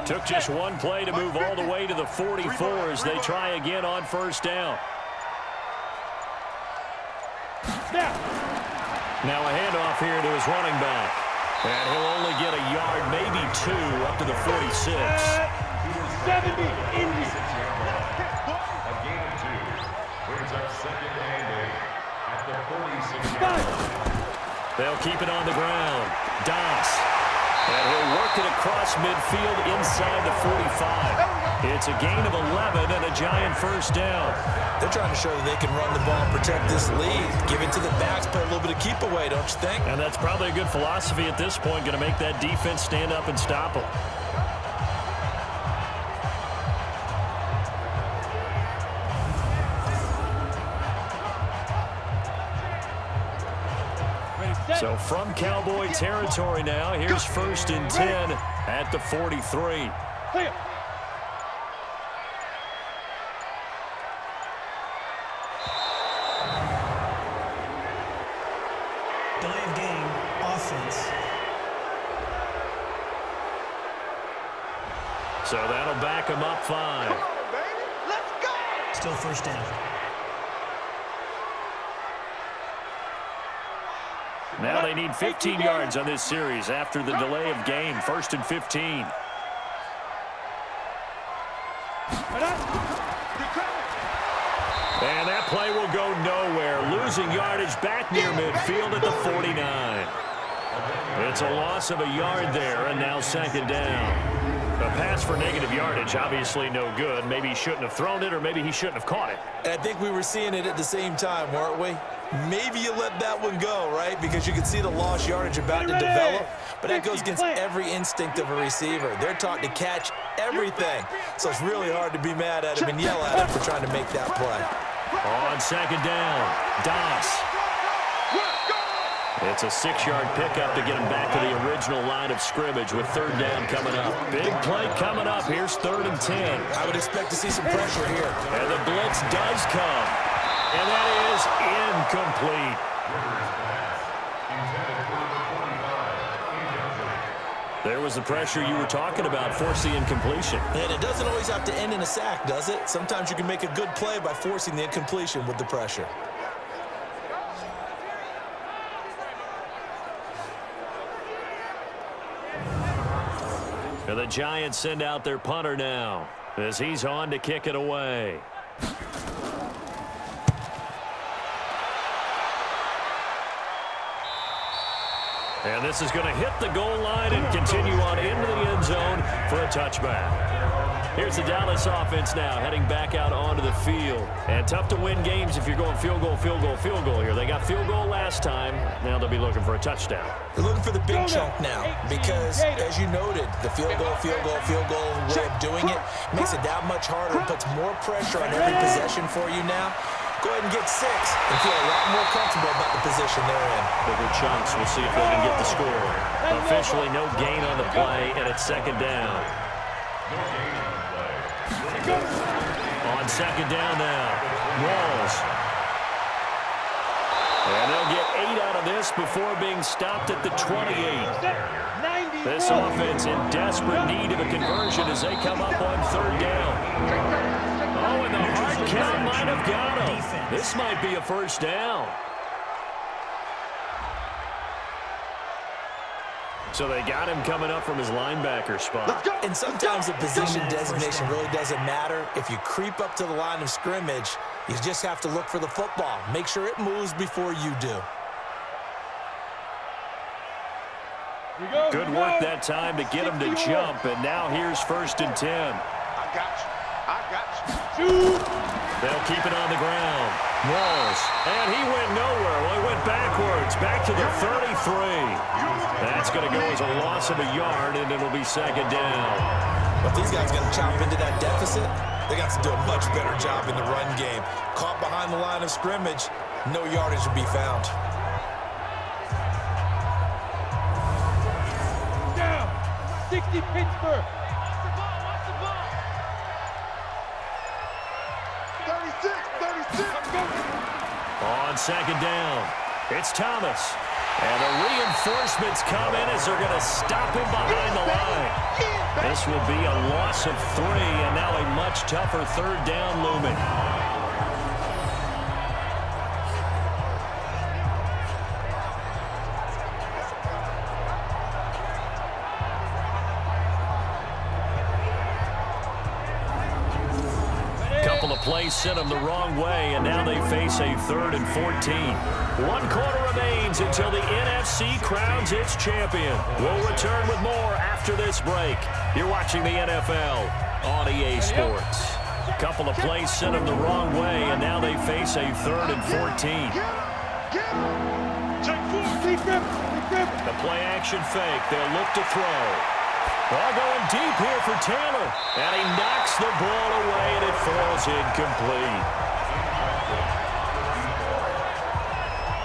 Took just one play to move all the way to the 44 as they try again on 1st down. Now a handoff here to his running back. And he'll only get a yard, maybe 2, up to the 46. 70 Indy. A gain of 2 brings up 2nd and 8 at the 46-yard line. They'll keep it on the ground. Das. And he'll work it across midfield inside the 45. It's a gain of 11 and a giant 1st down. They're trying to show that they can run the ball, protect this lead, give it to the backs, play a little bit of keep away, don't you think? And that's probably a good philosophy at this point, going to make that defense stand up and stop them. So from Cowboy territory now, here's 1st and 10 at the 43. So that'll back him up 5. Come on, baby. Let's go. Still first down. Now they need 15 yards on this series after the delay of game. 1st and 15. And that play will go nowhere. Losing yardage back near midfield at the 49. It's a loss of a yard there, and now 2nd down. A pass for negative yardage, obviously no good. Maybe he shouldn't have thrown it, or maybe he shouldn't have caught it. And I think we were seeing it at the same time, weren't we? Maybe you let that one go, right? Because you can see the lost yardage about to develop. But that goes against every instinct of a receiver. They're taught to catch everything. So it's really hard to be mad at him and yell at him for trying to make that play. On 2nd down, Dallas. It's a 6-yard pickup to get him back to the original line of scrimmage with 3rd down coming up. Big play coming up. Here's 3rd and 10. I would expect to see some pressure here. And the blitz does come. And that is incomplete. There was the pressure you were talking about, force the incompletion. And it doesn't always have to end in a sack, does it? Sometimes you can make a good play by forcing the incompletion with the pressure. And the Giants send out their punter now as he's on to kick it away. And this is going to hit the goal line and continue on into the end zone for a touchback. Here's the Dallas offense now heading back out onto the field. And tough to win games if you're going field goal, field goal, field goal here. They got field goal last time. Now they'll be looking for a touchdown. They're looking for the big chunk now because, as you noted, the field goal way of doing it makes it that much harder and puts more pressure on every possession for you now. Go ahead and get 6 and feel a lot more comfortable about the position they're in. Bigger chunks. We'll see if they can get the score. Officially no gain on the play, and it's 2nd down. On 2nd down now, Walls. And they'll get 8 out of this before being stopped at the 28. This offense in desperate need of a conversion as they come up on 3rd down. Oh, and the hard count might have got him. This might be a 1st down. So they got him coming up from his linebacker spot. And sometimes the position designation really doesn't matter. If you creep up to the line of scrimmage, you just have to look for the football. Make sure it moves before you do. Good work that time to get him to jump, and now here's 1st and 10. I got you. They'll keep it on the ground. Walls, and he went nowhere. Well, he went backwards, back to the 33. That's going to go as a loss of a yard, and it'll be 2nd down. But these guys going to chop into that deficit. They got to do a much better job in the run game. Caught behind the line of scrimmage, no yardage to be found. Down, 60 Pittsburgh. 36. On 2nd down, it's Thomas. And the reinforcements come in as they're going to stop him behind the line. This will be a loss of 3, and now a much tougher 3rd down looming. Plays sent them the wrong way, and now they face a 3rd and 14. 1 quarter remains until the NFC crowns its champion. We'll return with more after this break. You're watching the NFL on EA Sports. A couple of plays sent them the wrong way, and now they face a 3rd and 14. The play action fake. They'll look to throw. Ball going deep here for Taylor. And he knocks the ball away, and it falls incomplete.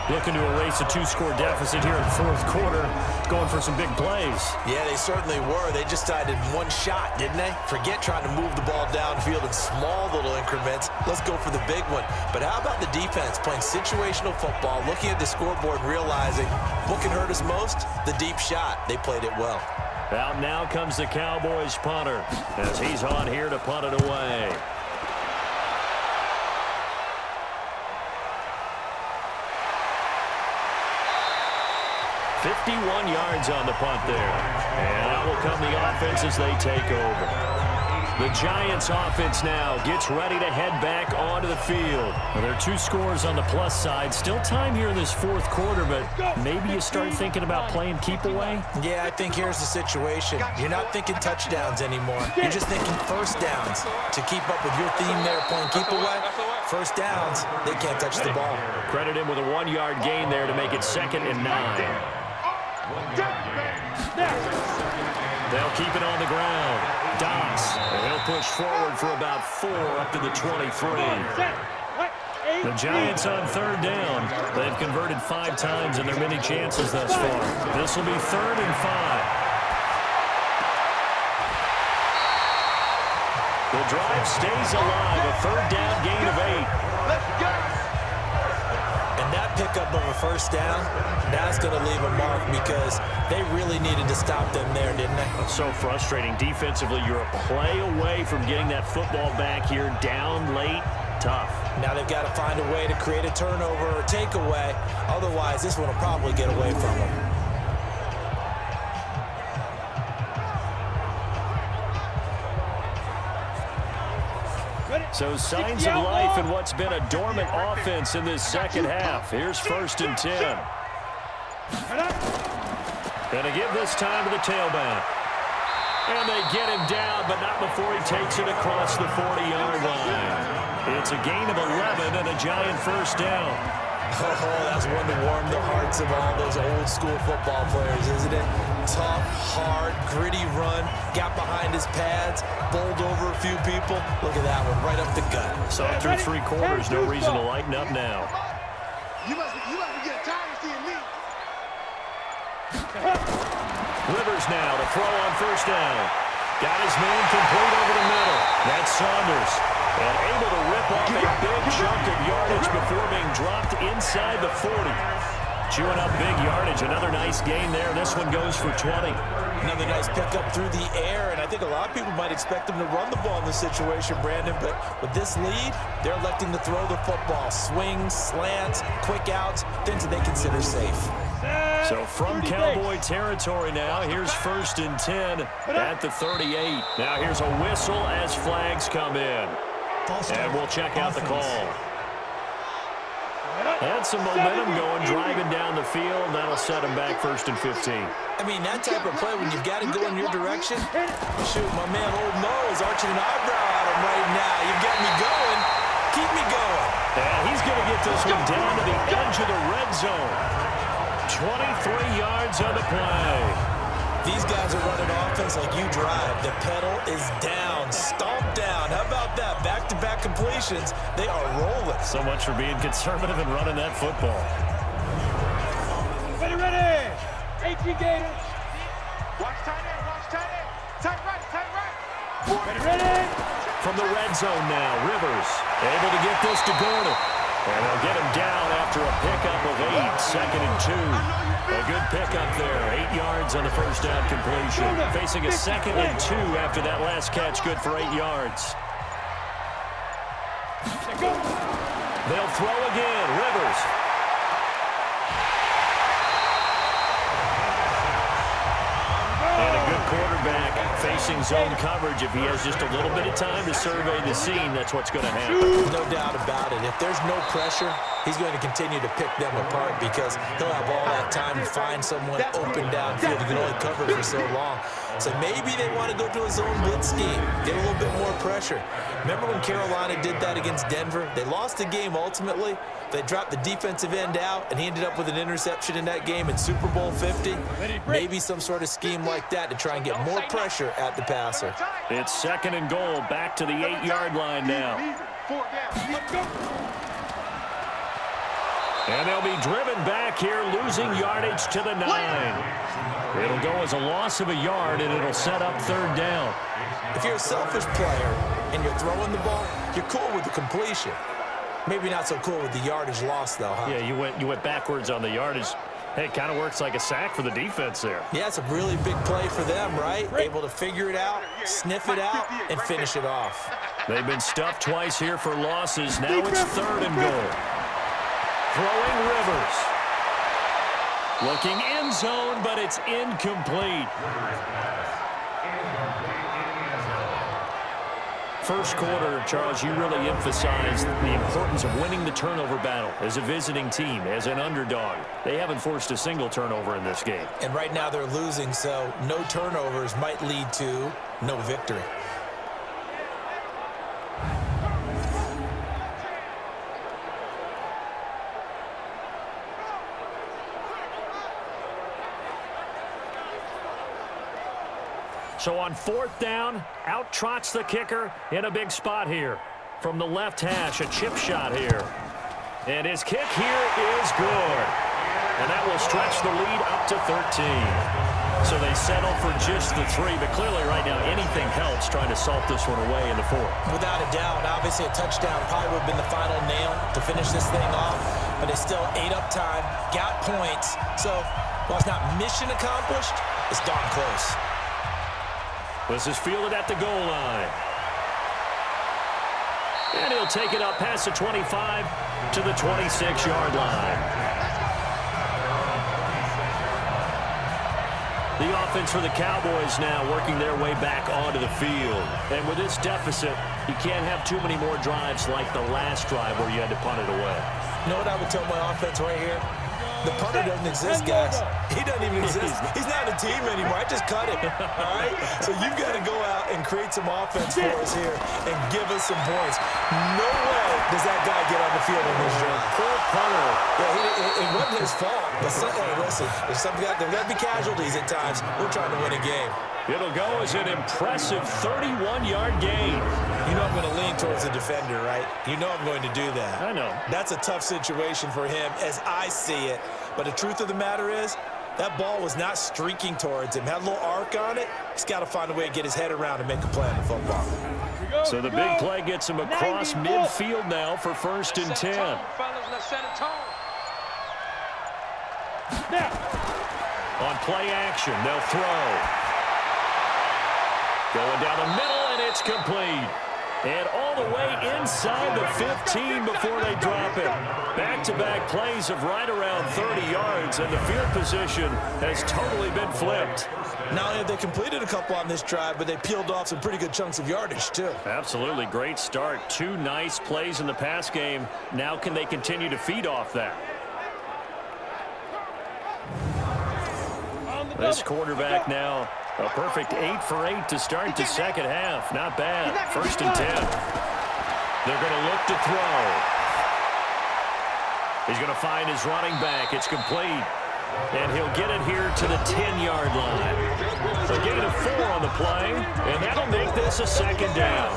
Looking to erase a 2-score deficit here in the 4th quarter. going for some big plays. Yeah, they certainly were. They just decided one shot, didn't they? Forget trying to move the ball downfield in small little increments. Let's go for the big one. But how about the defense playing situational football, looking at the scoreboard and realizing what can hurt us most? The deep shot. They played it well. Out now comes the Cowboys punter as he's on here to punt it away. 51 yards on the punt there. And out will come the offense as they take over. The Giants offense now gets ready to head back onto the field. Well, there are 2 scores on the plus side. Still time here in this 4th quarter, but maybe you start thinking about playing keep away? Yeah, I think here's the situation. You're not thinking touchdowns anymore. You're just thinking first downs. To keep up with your theme there, playing keep away, first downs, they can't touch the ball. Credit him with a 1-yard gain there to make it 2nd and 9. They'll keep it on the ground. Doss, and he'll push forward for about 4 up to the 23. The Giants on 3rd down. They've converted 5 times in their many chances thus far. This will be 3rd and 5. The drive stays alive. A 3rd down gain of 8. Let's go. And that pickup of a first down, that's going to leave a mark because they really needed to stop them there, didn't they? So frustrating. Defensively, you're a play away from getting that football back here. Down late, tough. Now they've got to find a way to create a turnover or takeaway. Otherwise, this one will probably get away from them. So signs of life in what's been a dormant offense in this 2nd half. Here's 1st and 10. Gonna give this time to the tailback. And they get him down, but not before he takes it across the 40-yard line. It's a gain of 11 and a Giant first down. Oh, that's one to warm the hearts of all those old-school football players, isn't it? Tough, hard, gritty run, got behind his pads, bowled over a few people. Look at that one, right up the gut. So through 3 quarters, no reason to lighten up now. You must be getting tired of seeing me. Rivers now to throw on first down. Got his man complete over the middle. That's Saunders. And able to rip off a big chunk of yardage before being dropped inside the 40. Chewing up big yardage. Another nice gain there. This one goes for 20. Another nice pickup through the air, and I think a lot of people might expect them to run the ball in this situation, Brandon, but with this lead, they're electing to throw the football. Swings, slants, quick outs, things that they consider safe. So from Cowboy territory now, here's 1st and 10 at the 38. Now here's a whistle as flags come in. And we'll check out the call. Had some momentum going, driving down the field. That'll set him back 1st and 15. I mean, that type of play, when you've got to go in your direction, shoot, my man Old Mo is arching an eyebrow at him right now. You've got me going. Keep me going. And he's going to get this one down to the edge of the red zone. 23 yards on the play. These guys are running offense like you drive. The pedal is down, stomped down. How about that? Back-to-back completions. They are rolling. So much for being conservative and running that football. Ready. 18 Gators. Watch tight end, watch tight end. Tight right, tight right. Ready. From the red zone now, Rivers able to get this to Gordon. And they'll get him down after a pickup of 8, 2nd and 2. A good pickup there, 8 yards on the first down completion. Facing a 2nd and 2 after that last catch, good for 8 yards. They'll throw again, Rivers. And a good quarterback facing zone coverage. If he has just a little bit of time to survey the scene, that's what's going to happen. No doubt about it. If there's no pressure, he's going to continue to pick them apart because he'll have all that time to find someone open downfield. He can only cover it for so long. So maybe they want to go to a zone blitz scheme, get a little bit more pressure. Remember when Carolina did that against Denver? They lost the game ultimately. They dropped the defensive end out, and he ended up with an interception in that game in Super Bowl 50. Maybe some sort of scheme like that to try and get more pressure at the passer. It's 2nd and goal, back to the 8-yard line now. And they'll be driven back here, losing yardage to the 9. It'll go as a loss of a yard, and it'll set up third down. If you're a selfish player and you're throwing the ball, you're cool with the completion. Maybe not so cool with the yardage loss, though, huh? Yeah, you went backwards on the yardage. Hey, it kind of works like a sack for the defense there. Yeah, it's a really big play for them, right? Able to figure it out, sniff it out, and finish it off. They've been stuffed twice here for losses. Now it's third and goal. Throwing Rivers. Looking end zone, but it's incomplete. First quarter, Charles, you really emphasized the importance of winning the turnover battle as a visiting team, as an underdog. They haven't forced a single turnover in this game. And right now they're losing, so no turnovers might lead to no victory. So on fourth down, out trots the kicker in a big spot here. From the left hash, a chip shot here. And his kick here is good. And that will stretch the lead up to 13. So they settle for just the 3, but clearly right now anything helps trying to salt this one away in the fourth. Without a doubt, obviously a touchdown probably would have been the final nail to finish this thing off, but they still ate up time, got points. So while it's not mission accomplished, it's darn close. This is fielded at the goal line. And he'll take it up past the 25 to the 26-yard line. The offense for the Cowboys now working their way back onto the field. And with this deficit, you can't have too many more drives like the last drive where you had to punt it away. You know what I would tell my offense right here? The punter doesn't exist, guys. He doesn't even exist. He's not a team anymore. I just cut him, all right? So you've got to go out and create some offense for us here and give us some points. No way does that guy get on the field in this drive. Poor punter. Yeah, it wasn't his fault. But hey, listen, there's got to be casualties at times. We're trying to win a game. It'll go as an impressive 31-yard gain. You know I'm going to lean towards the defender, right? You know I'm going to do that. I know. That's a tough situation for him as I see it. But the truth of the matter is, that ball was not streaking towards him. Had a little arc on it. He's got to find a way to get his head around and make a play on the football. So the big play gets him across midfield now for first and 10. On play action, they'll throw. Going down the middle, and it's complete. And all the way inside the 15 before they drop it. Back-to-back plays of right around 30 yards, and the field position has totally been flipped. Not only have they completed a couple on this drive, but they peeled off some pretty good chunks of yardage, too. Absolutely great start. 2 nice plays in the pass game. Now can they continue to feed off that? This quarterback now, a perfect 8 for 8 to start the second half. Not bad. First and 10. They're going to look to throw. He's going to find his running back. It's complete. And he'll get it here to the 10-yard line. A gain of 4 on the play, and that'll make this a second down.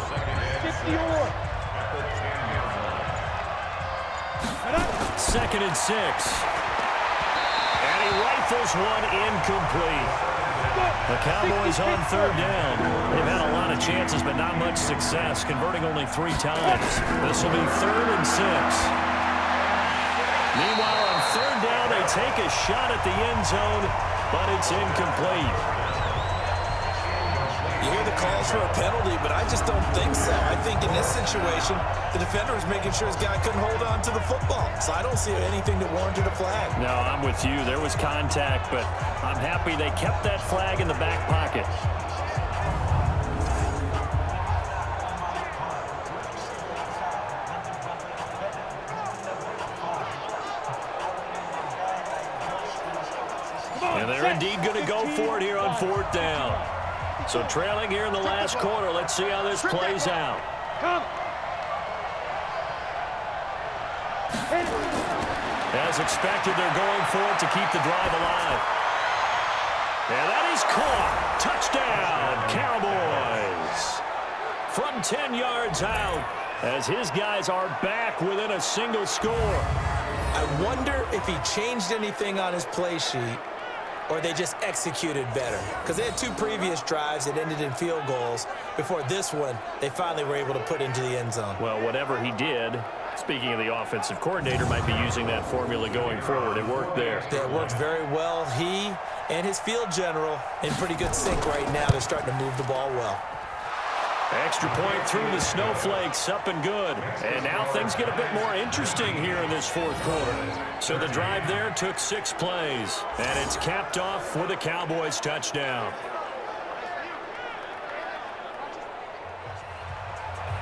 Second and 6. And he rifles one incomplete. The Cowboys on third down. They've had a lot of chances, but not much success, converting only 3 times. This will be third and 6. Meanwhile, on third down, they take a shot at the end zone, but it's incomplete. You hear the calls for a penalty, but I just don't think so. I think in this situation, the defender was making sure his guy couldn't hold on to the football. So I don't see anything that warranted a flag. No, I'm with you. There was contact, but I'm happy they kept that flag in the back pocket. And they're indeed going to go for it here on fourth down. So trailing here in the last quarter. Let's see how this plays out. As expected, they're going for it to keep the drive alive. And that is caught. Touchdown, Cowboys. From 10 yards out, as his guys are back within a single score. I wonder if he changed anything on his play sheet, or they just executed better? Because they had 2 previous drives that ended in field goals. Before this one, they finally were able to put into the end zone. Well, whatever he did, speaking of the offensive coordinator, might be using that formula going forward. It worked there. Yeah, it worked very well. He and his field general in pretty good sync right now. They're starting to move the ball well. Extra point through the snowflakes, up and good. And now things get a bit more interesting here in this 4th quarter. So the drive there took 6 plays, and it's capped off with a Cowboys touchdown.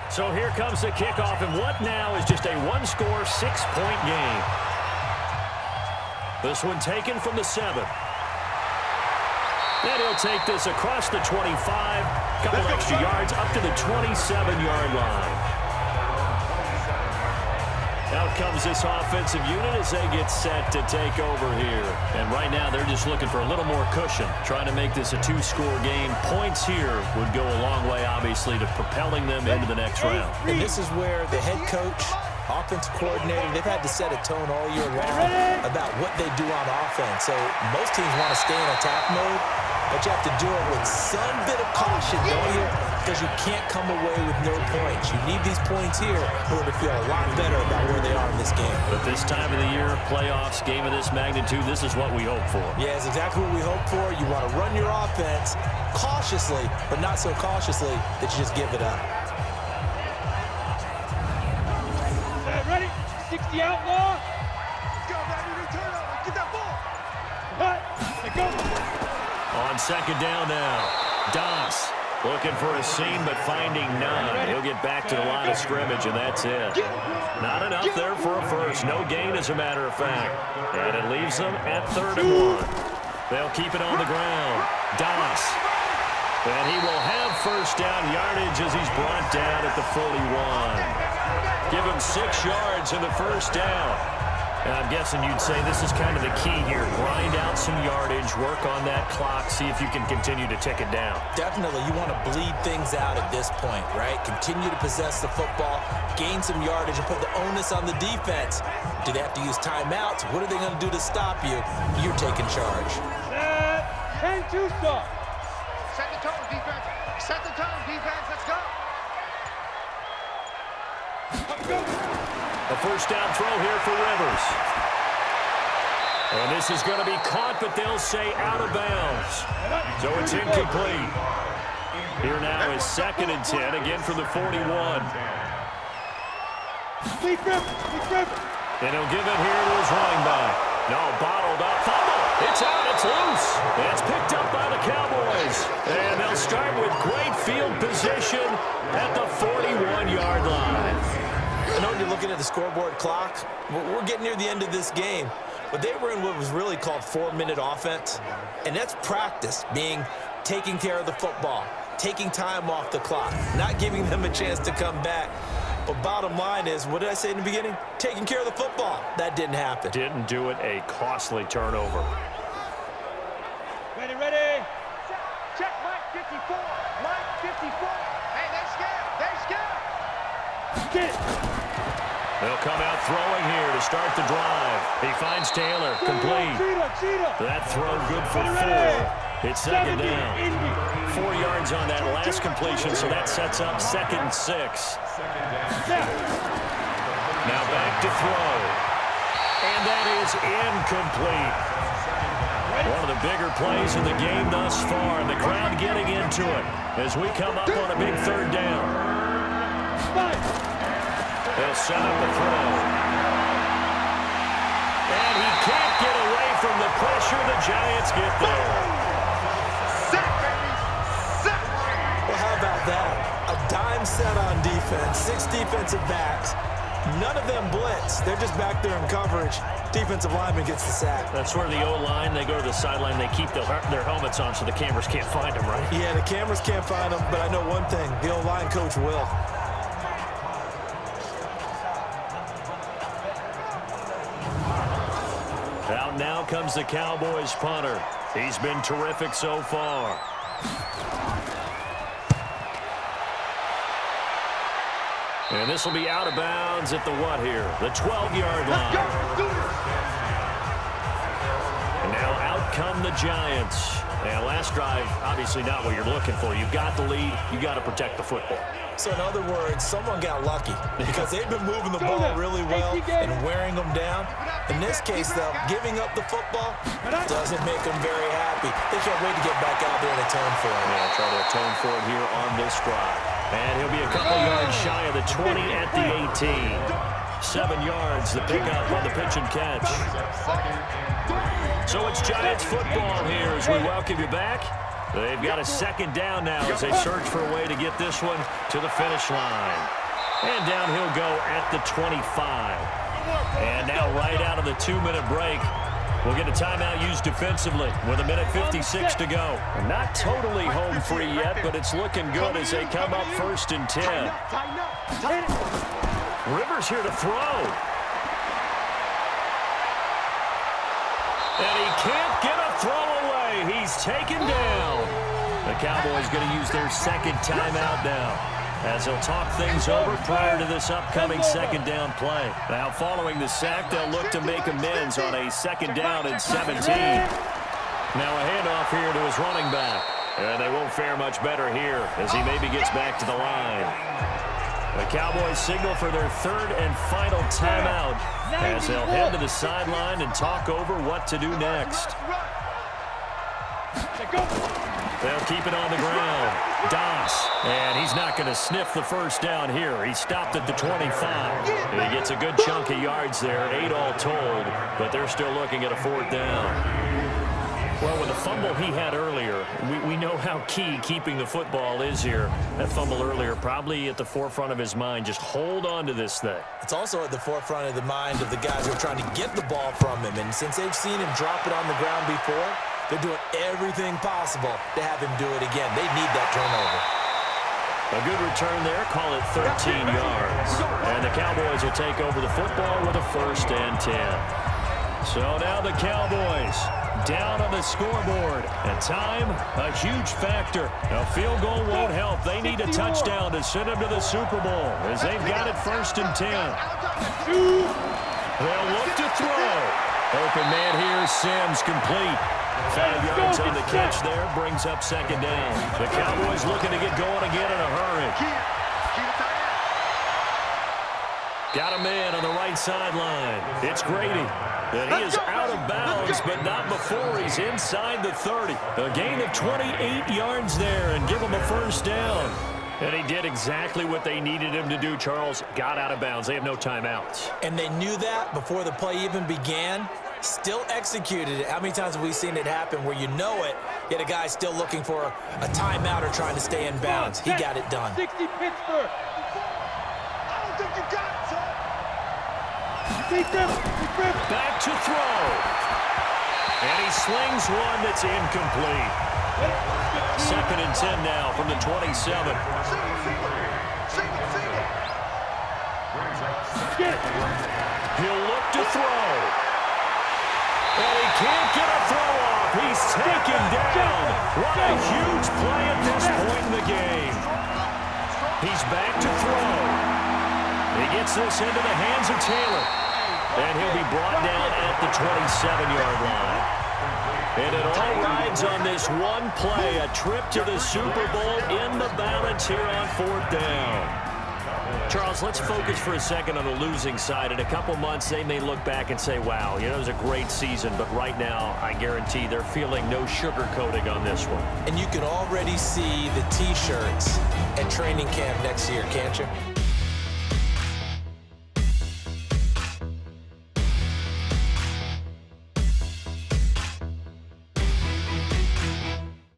So here comes the kickoff, and what now is just a 1-score, 6-point game. This one taken from the 7. And he'll take this across the 25, couple extra yards up to the 27-yard line. Out comes this offensive unit as they get set to take over here. And right now they're just looking for a little more cushion, trying to make this a 2-score game. Points here would go a long way, obviously, to propelling them into the next round. And this is where the head coach, offensive coordinator, they've had to set a tone all year long about what they do on offense. So most teams want to stay in attack mode, but you have to do it with some bit of caution, don't you? Because you can't come away with no points. You need these points here in order to feel a lot better about where they are in this game. But this time of the year, playoffs, game of this magnitude, this is what we hope for. Yeah, it's exactly what we hope for. You want to run your offense cautiously, but not so cautiously that you just give it up. Ready? 60 outlaw. Let's go, baby. Return over. Get that ball. Cut. Let go. On 2nd down now, Doss looking for a seam, but finding none. He'll get back to the line of scrimmage, and that's it. Not enough there for a first. No gain, as a matter of fact. And it leaves them at 3rd and 1. They'll keep it on the ground. Doss. And he will have first down yardage as he's brought down at the 41. Give him 6 yards in the first down. And I'm guessing you'd say this is kind of the key here. Grind out some yardage, work on that clock, see if you can continue to tick it down. Definitely, you want to bleed things out at this point, right? Continue to possess the football, gain some yardage, and put the onus on the defense. Do they have to use timeouts? What are they going to do to stop you? You're taking charge. Set. 10-2 stop. Set the tone, defense. Set the tone, defense. Let's go. Let's go. A first down throw here for Rivers. And this is going to be caught, but they'll say out of bounds. So it's incomplete. Here now is 2nd and 10, again from the 41. Deep grip. Deep grip. And he'll give it here to his running back. No, bottled up. Fumble. It's out. It's loose. And it's picked up by the Cowboys. And they'll start with great field position at the 41-yard line. I know you're looking at the scoreboard clock. We're getting near the end of this game. But they were in what was really called 4-minute offense. And that's practice, being taking care of the football, taking time off the clock, not giving them a chance to come back. But bottom line is, what did I say in the beginning? Taking care of the football. That didn't happen. Didn't do it, a costly turnover. Ready, ready. Check Mike 54. Mike 54. Hey, they're scared. They're scared. Get. They'll come out throwing here to start the drive. He finds Taylor, complete. Cheetah. That throw good for 4. It's 2nd down. 4 yards on that last completion, so that sets up 2nd and 6. Now back to throw. And that is incomplete. One of the bigger plays in the game thus far, and the crowd getting into it as we come up on a big 3rd down. They'll set up the throw. And he can't get away from the pressure. The Giants get there. Sack, baby. Sack. Well, how about that? A dime set on defense, 6 defensive backs. None of them blitz. They're just back there in coverage. Defensive lineman gets the sack. That's where the O-line, they go to the sideline, they keep their helmets on so the cameras can't find them, right? Yeah, the cameras can't find them, but I know one thing. The O-line coach will. Out now comes the Cowboys punter. He's been terrific so far. And this will be out of bounds at the what here? The 12-yard line. Let's go. Do this. And now out come the Giants. And last drive, obviously not what you're looking for. You've got the lead. You got to protect the football. So in other words, someone got lucky because they've been moving the ball really well and wearing them down. In this case, though, giving up the football doesn't make them very happy. They can't wait to get back out there and atone for it. Yeah, try to atone for it here on this drive. And he'll be a couple yards shy of the 20 at the 18. 7 yards, the pickup on the pitch and catch. So it's Giants football here as we welcome you back. They've got a second down now as they search for a way to get this one to the finish line. And down he'll go at the 25. And now right out of the 2-minute break, we'll get a timeout used defensively with 1:56 to go. And not totally home free yet, but it's looking good as they come up 1st and 10. Rivers here to throw. And he can't get a throw away. He's taken down. The Cowboys going to use their second timeout now as they'll talk things over prior to this upcoming second down play. Now following the sack, they'll look to make amends on a 2nd down and 17. Now a handoff here to his running back. And they won't fare much better here as he maybe gets back to the line. The Cowboys signal for their 3rd and final timeout as they'll head to the sideline and talk over what to do next. They'll keep it on the ground. Doss, and he's not going to sniff the 1st down here. He stopped at the 25. He gets a good chunk of yards there, 8 all told, but they're still looking at a 4th down. Well, with the fumble he had earlier, we know how key keeping the football is here. That fumble earlier probably at the forefront of his mind. Just hold on to this thing. It's also at the forefront of the mind of the guys who are trying to get the ball from him. And since they've seen him drop it on the ground before, they're doing everything possible to have him do it again. They need that turnover. A good return there. Call it 13 yards. And the Cowboys will take over the football with a 1st and 10. So now the Cowboys down on the scoreboard. And time, a huge factor. A field goal won't help. They need a touchdown to send them to the Super Bowl as they've got it 1st and 10. They'll look to throw. Open man here, Sims complete. 5 yards on the catch there, brings up 2nd down. The Cowboys looking to get going again in a hurry. Got a man on the right sideline. It's Grady. And he is out of bounds, but not before he's inside the 30. A gain of 28 yards there and give him a 1st down. And he did exactly what they needed him to do, Charles. Got out of bounds. They have no timeouts. And they knew that before the play even began. Still executed it. How many times have we seen it happen where you know it, yet a guy still looking for a timeout or trying to stay in bounds? He got it done. 60 Pittsburgh. I don't think you got it, son. Back to throw. And he slings one that's incomplete. 2nd and 10 now from the 27. He'll look to throw. And he can't get a throw off. He's taken down. What a huge play at this point in the game. He's back to throw. He gets this into the hands of Taylor. And he'll be brought down at the 27-yard line. And it all rides on this one play, a trip to the Super Bowl in the balance here on 4th down. Charles, let's focus for a second on the losing side. In a couple months, they may look back and say, wow, it was a great season. But right now, I guarantee they're feeling no sugarcoating on this one. And you can already see the T-shirts at training camp next year, can't you?